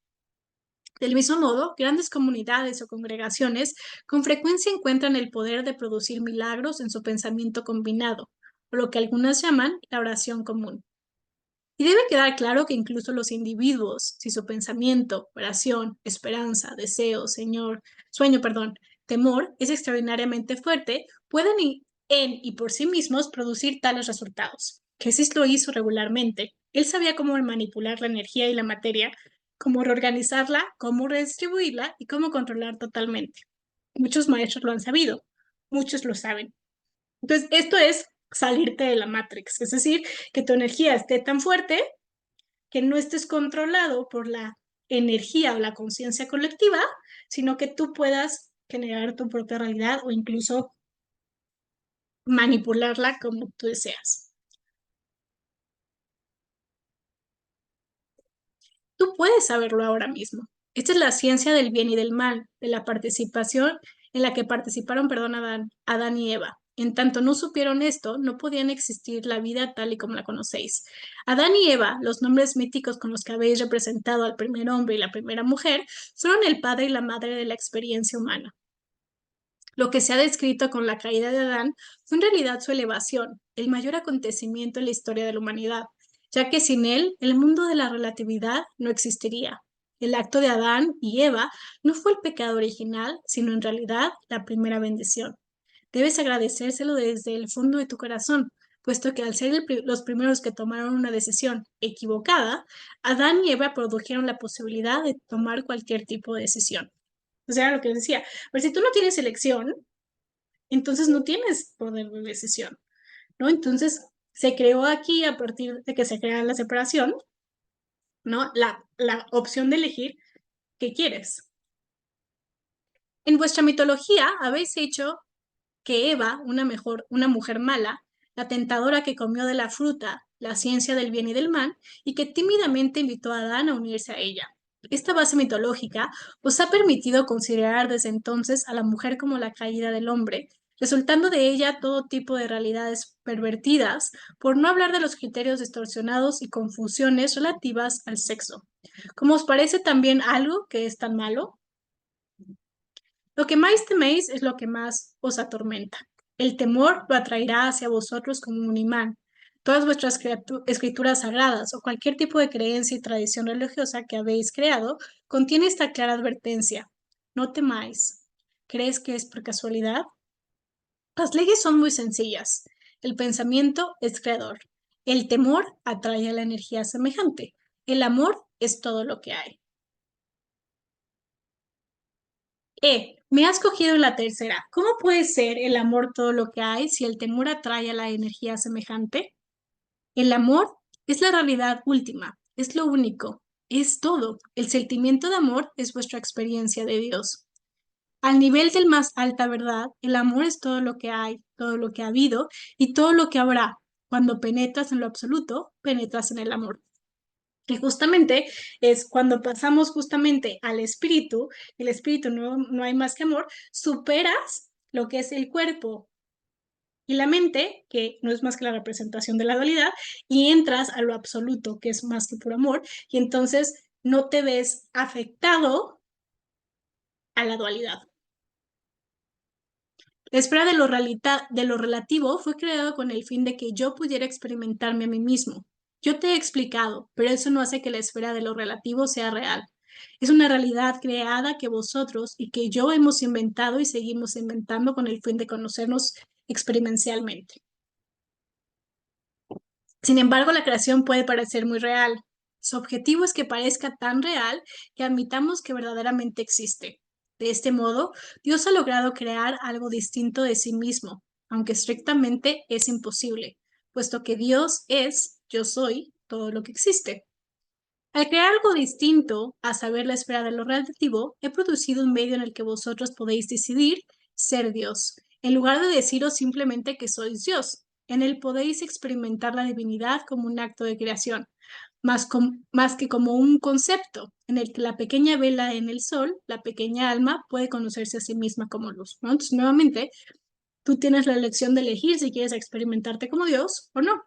Del mismo modo, grandes comunidades o congregaciones con frecuencia encuentran el poder de producir milagros en su pensamiento combinado, o lo que algunas llaman la oración común. Y debe quedar claro que incluso los individuos, si su pensamiento, oración, esperanza, deseo, temor es extraordinariamente fuerte, pueden en y por sí mismos producir tales resultados. Jesús lo hizo regularmente. Él sabía cómo manipular la energía y la materia, cómo reorganizarla, cómo redistribuirla y cómo controlar totalmente. Muchos maestros lo han sabido, muchos lo saben. Entonces, esto es salirte de la Matrix, es decir, que tu energía esté tan fuerte que no estés controlado por la energía o la conciencia colectiva, sino que tú puedas generar tu propia realidad o incluso manipularla como tú deseas. Tú puedes saberlo ahora mismo. Esta es la ciencia del bien y del mal, de la participación en la que participaron, Adán y Eva. En tanto no supieron esto, no podían existir la vida tal y como la conocéis. Adán y Eva, los nombres míticos con los que habéis representado al primer hombre y la primera mujer, fueron el padre y la madre de la experiencia humana. Lo que se ha descrito con la caída de Adán fue en realidad su elevación, el mayor acontecimiento en la historia de la humanidad, ya que sin él el mundo de la relatividad no existiría. El acto de Adán y Eva no fue el pecado original, sino en realidad la primera bendición. Debes agradecérselo desde el fondo de tu corazón, puesto que al ser los primeros que tomaron una decisión equivocada, Adán y Eva produjeron la posibilidad de tomar cualquier tipo de decisión. O sea, lo que decía, pero si tú no tienes elección, entonces no tienes poder de decisión, ¿no? Entonces se creó aquí, a partir de que se crea la separación, ¿no? La opción de elegir qué quieres. En vuestra mitología habéis hecho que Eva, una mujer mala, la tentadora que comió de la fruta, la ciencia del bien y del mal, y que tímidamente invitó a Adán a unirse a ella. Esta base mitológica os ha permitido considerar desde entonces a la mujer como la caída del hombre, resultando de ella todo tipo de realidades pervertidas, por no hablar de los criterios distorsionados y confusiones relativas al sexo. ¿Cómo os parece también algo que es tan malo? Lo que más teméis es lo que más os atormenta. El temor lo atraerá hacia vosotros como un imán. Todas vuestras escrituras sagradas o cualquier tipo de creencia y tradición religiosa que habéis creado contiene esta clara advertencia. No temáis. ¿Crees que es por casualidad? Las leyes son muy sencillas. El pensamiento es creador. El temor atrae a la energía semejante. El amor es todo lo que hay. Me has cogido en la tercera. ¿Cómo puede ser el amor todo lo que hay si el temor atrae a la energía semejante? El amor es la realidad última, es lo único, es todo. El sentimiento de amor es vuestra experiencia de Dios. Al nivel del más alta verdad, el amor es todo lo que hay, todo lo que ha habido y todo lo que habrá. Cuando penetras en lo absoluto, penetras en el amor. Y justamente es cuando pasamos justamente al espíritu, el espíritu no hay más que amor, superas lo que es el cuerpo y la mente, que no es más que la representación de la dualidad, y entras a lo absoluto, que es más que puro amor, y entonces no te ves afectado a la dualidad. La esfera de lo relativo fue creado con el fin de que yo pudiera experimentarme a mí mismo. Yo te he explicado, pero eso no hace que la esfera de lo relativo sea real. Es una realidad creada que vosotros y que yo hemos inventado y seguimos inventando con el fin de conocernos experiencialmente. Sin embargo, la creación puede parecer muy real. Su objetivo es que parezca tan real que admitamos que verdaderamente existe. De este modo, Dios ha logrado crear algo distinto de sí mismo, aunque estrictamente es imposible, puesto que Dios es, yo soy, todo lo que existe. Al crear algo distinto, a saber la esfera de lo relativo, he producido un medio en el que vosotros podéis decidir ser Dios, en lugar de deciros simplemente que sois Dios. En él podéis experimentar la divinidad como un acto de creación. más que como un concepto en el que la pequeña vela en el sol, la pequeña alma, puede conocerse a sí misma como luz, ¿no? Entonces, nuevamente, tú tienes la elección de elegir si quieres experimentarte como Dios o no,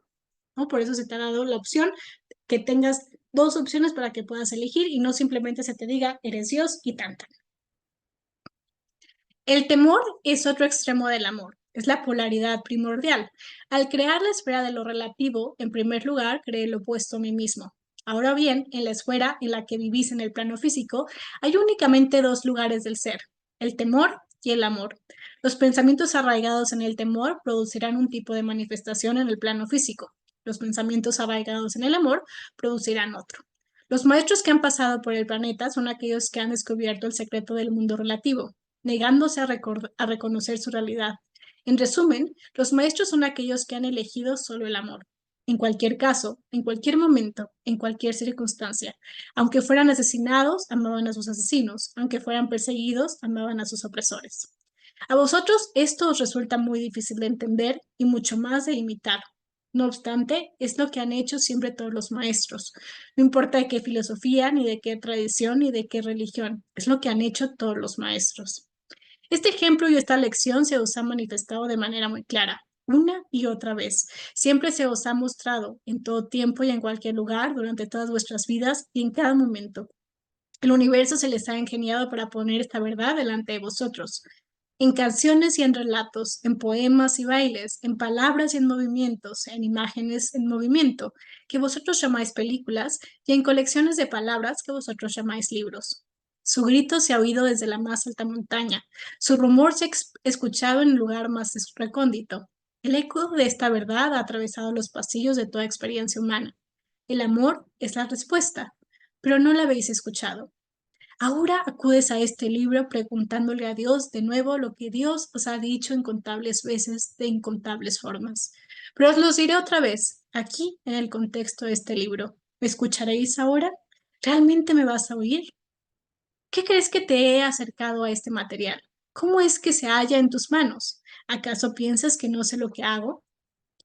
¿no? Por eso se te ha dado la opción que tengas dos opciones para que puedas elegir y no simplemente se te diga, eres Dios y tanta. El temor es otro extremo del amor, es la polaridad primordial. Al crear la esfera de lo relativo, en primer lugar, creé lo opuesto a mí mismo. Ahora bien, en la esfera en la que vivís en el plano físico, hay únicamente dos lugares del ser, el temor y el amor. Los pensamientos arraigados en el temor producirán un tipo de manifestación en el plano físico. Los pensamientos arraigados en el amor producirán otro. Los maestros que han pasado por el planeta son aquellos que han descubierto el secreto del mundo relativo, negándose a reconocer su realidad. En resumen, los maestros son aquellos que han elegido solo el amor. En cualquier caso, en cualquier momento, en cualquier circunstancia. Aunque fueran asesinados, amaban a sus asesinos. Aunque fueran perseguidos, amaban a sus opresores. A vosotros esto os resulta muy difícil de entender y mucho más de imitar. No obstante, es lo que han hecho siempre todos los maestros. No importa de qué filosofía, ni de qué tradición, ni de qué religión. Es lo que han hecho todos los maestros. Este ejemplo y esta lección se os ha manifestado de manera muy clara, una y otra vez. Siempre se os ha mostrado, en todo tiempo y en cualquier lugar, durante todas vuestras vidas y en cada momento. El universo se les ha ingeniado para poner esta verdad delante de vosotros. En canciones y en relatos, en poemas y bailes, en palabras y en movimientos, en imágenes en movimiento, que vosotros llamáis películas, y en colecciones de palabras que vosotros llamáis libros. Su grito se ha oído desde la más alta montaña, su rumor se ha escuchado en el lugar más recóndito. El eco de esta verdad ha atravesado los pasillos de toda experiencia humana. El amor es la respuesta, pero no la habéis escuchado. Ahora acudes a este libro preguntándole a Dios de nuevo lo que Dios os ha dicho incontables veces de incontables formas. Pero os lo diré otra vez, aquí en el contexto de este libro. ¿Me escucharéis ahora? ¿Realmente me vas a oír? ¿Qué crees que te he acercado a este material? ¿Cómo es que se halla en tus manos? ¿Acaso piensas que no sé lo que hago?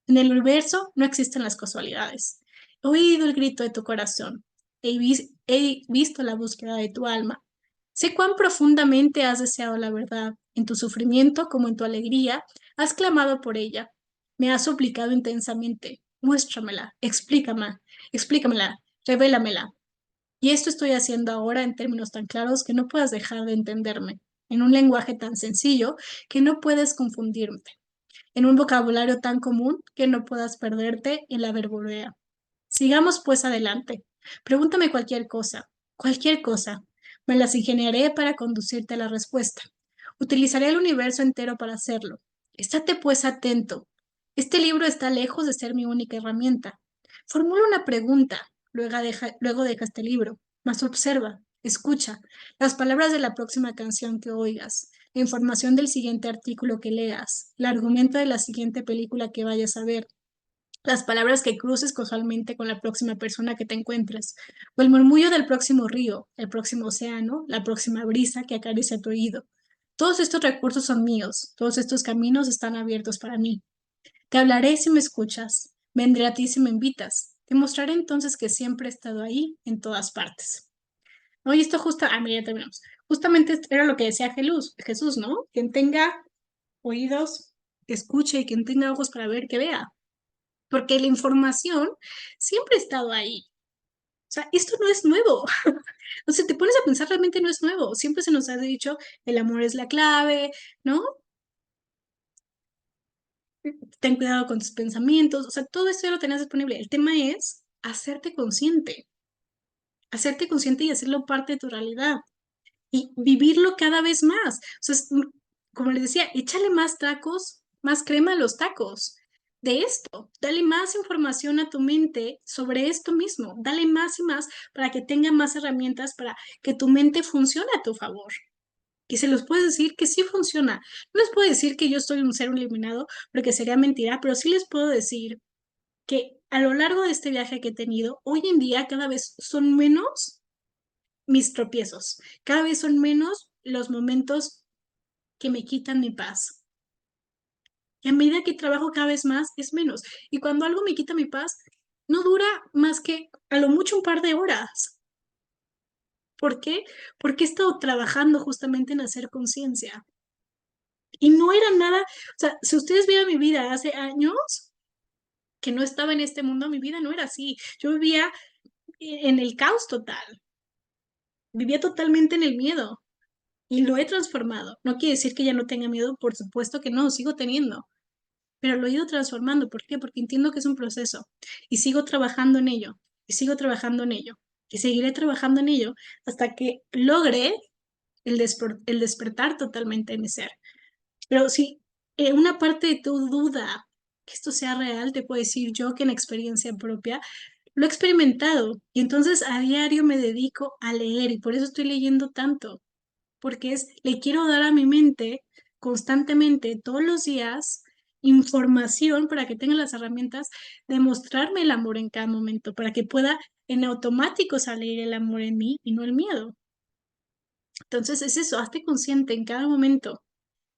En el universo no existen las casualidades. He oído el grito de tu corazón. He visto la búsqueda de tu alma. Sé cuán profundamente has deseado la verdad. En tu sufrimiento como en tu alegría, has clamado por ella. Me has suplicado intensamente. Muéstramela, explícamela, revélamela. Y esto estoy haciendo ahora en términos tan claros que no puedas dejar de entenderme, en un lenguaje tan sencillo que no puedes confundirte, en un vocabulario tan común que no puedas perderte en la verborrea. Sigamos pues adelante. Pregúntame cualquier cosa. Me las ingeniaré para conducirte a la respuesta. Utilizaré el universo entero para hacerlo. Estate pues atento. Este libro está lejos de ser mi única herramienta. Formula una pregunta, luego deja este libro, mas observa, escucha las palabras de la próxima canción que oigas, la información del siguiente artículo que leas, el argumento de la siguiente película que vayas a ver, las palabras que cruces casualmente con la próxima persona que te encuentres, o el murmullo del próximo río, el próximo océano, la próxima brisa que acaricia tu oído. Todos estos recursos son míos, todos estos caminos están abiertos para mí. Te hablaré si me escuchas, vendré a ti si me invitas. Te mostraré entonces que siempre he estado ahí, en todas partes. ¿No? Y esto mira, ya terminamos. Justamente esto era lo que decía Jesús, ¿no? Quien tenga oídos, que escuche, y quien tenga ojos para ver, que vea. Porque la información siempre ha estado ahí. O sea, esto no es nuevo. O sea, te pones a pensar, realmente no es nuevo. Siempre se nos ha dicho, el amor es la clave, ¿no? Ten cuidado con tus pensamientos. O sea, todo esto ya lo tenías disponible. El tema es hacerte consciente y hacerlo parte de tu realidad y vivirlo cada vez más. O sea, como les decía, échale más tacos, más crema a los tacos de esto. Dale más información a tu mente sobre esto mismo. Dale más y más para que tenga más herramientas para que tu mente funcione a tu favor. Y se los puedes decir que sí funciona. No les puedo decir que yo soy un ser iluminado porque sería mentira, pero sí les puedo decir que a lo largo de este viaje que he tenido, hoy en día cada vez son menos mis tropiezos, cada vez son menos los momentos que me quitan mi paz. Y a medida que trabajo cada vez más, es menos. Y cuando algo me quita mi paz, no dura más que a lo mucho un par de horas. ¿Por qué? Porque he estado trabajando justamente en hacer conciencia. Y no era nada, o sea, si ustedes vieran mi vida hace años que no estaba en este mundo, mi vida no era así. Yo vivía en el caos total, vivía totalmente en el miedo y lo he transformado. No quiere decir que ya no tenga miedo, por supuesto que no, sigo teniendo, pero lo he ido transformando. ¿Por qué? Porque entiendo que es un proceso y sigo trabajando en ello, y sigo trabajando en ello, y seguiré trabajando en ello hasta que logre el despertar totalmente de mi ser. Pero si una parte de tu duda que esto sea real, te puedo decir yo que en experiencia propia lo he experimentado y entonces a diario me dedico a leer y por eso estoy leyendo tanto, porque le quiero dar a mi mente constantemente, todos los días, información para que tenga las herramientas de mostrarme el amor en cada momento, para que pueda en automático salir el amor en mí y no el miedo. Entonces es eso, hazte consciente en cada momento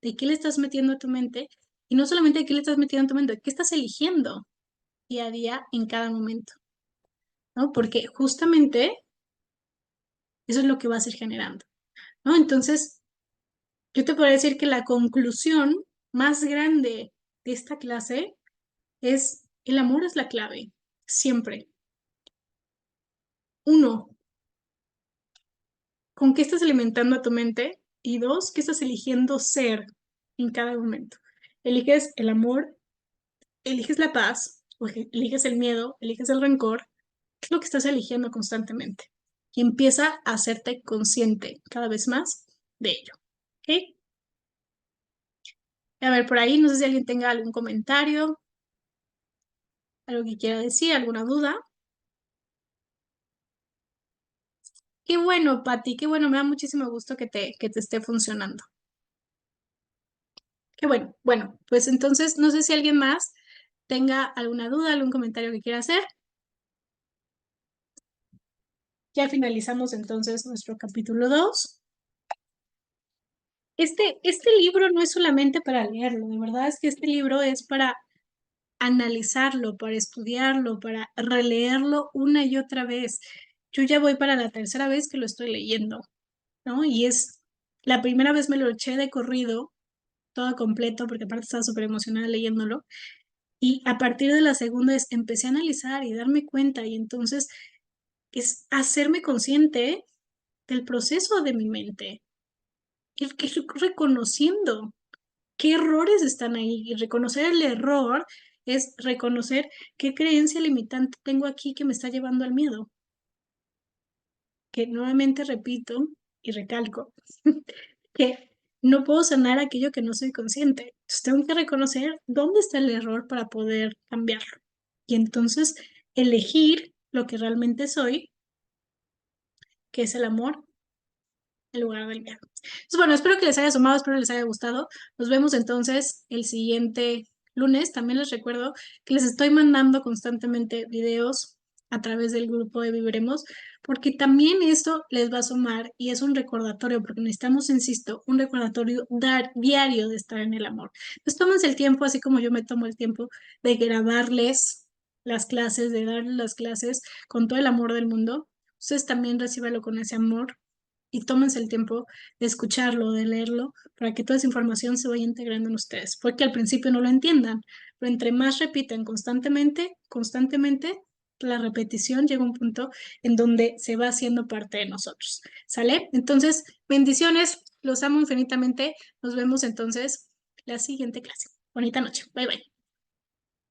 de qué le estás metiendo a tu mente y no solamente de qué le estás metiendo a tu mente, de qué estás eligiendo día a día en cada momento, ¿no? Porque justamente eso es lo que vas a ir generando, ¿no? Entonces, yo te podría decir que la conclusión más grande de esta clase es el amor es la clave, siempre. Uno, ¿con qué estás alimentando a tu mente? Y dos, ¿qué estás eligiendo ser en cada momento? ¿Eliges el amor? ¿Eliges la paz? ¿O eliges el miedo? ¿Eliges el rencor? ¿Qué es lo que estás eligiendo constantemente? Y empieza a hacerte consciente cada vez más de ello. ¿Ok? A ver, por ahí, no sé si alguien tenga algún comentario, algo que quiera decir, alguna duda. Qué bueno, Pati, qué bueno, me da muchísimo gusto que te esté funcionando. Qué bueno. Bueno, pues entonces no sé si alguien más tenga alguna duda, algún comentario que quiera hacer. Ya finalizamos entonces nuestro capítulo 2. Este libro no es solamente para leerlo, de verdad es que este libro es para analizarlo, para estudiarlo, para releerlo una y otra vez. Yo ya voy para la tercera vez que lo estoy leyendo, ¿no? Y es la primera vez me lo eché de corrido, todo completo, porque aparte estaba súper emocionada leyéndolo. Y a partir de la segunda vez empecé a analizar y darme cuenta, y entonces es hacerme consciente del proceso de mi mente, ir reconociendo qué errores están ahí. Y reconocer el error es reconocer qué creencia limitante tengo aquí que me está llevando al miedo. Que nuevamente repito y recalco que no puedo sanar aquello que no soy consciente. Entonces tengo que reconocer dónde está el error para poder cambiarlo. Y entonces elegir lo que realmente soy, que es el amor, en lugar del miedo. Entonces, bueno, espero que les haya sumado, espero que les haya gustado. Nos vemos entonces el siguiente lunes. También les recuerdo que les estoy mandando constantemente videos a través del grupo de Viviremos, porque también esto les va a sumar y es un recordatorio, porque necesitamos, insisto, un recordatorio diario de estar en el amor. Pues tómense el tiempo, así como yo me tomo el tiempo de grabarles las clases, de darles las clases con todo el amor del mundo. Ustedes también recíbanlo con ese amor y tómense el tiempo de escucharlo, de leerlo, para que toda esa información se vaya integrando en ustedes. Porque al principio no lo entiendan, pero entre más repiten constantemente, la repetición llega a un punto en donde se va haciendo parte de nosotros. ¿Sale? Entonces, bendiciones, los amo infinitamente. Nos vemos entonces la siguiente clase. Bonita noche. Bye bye.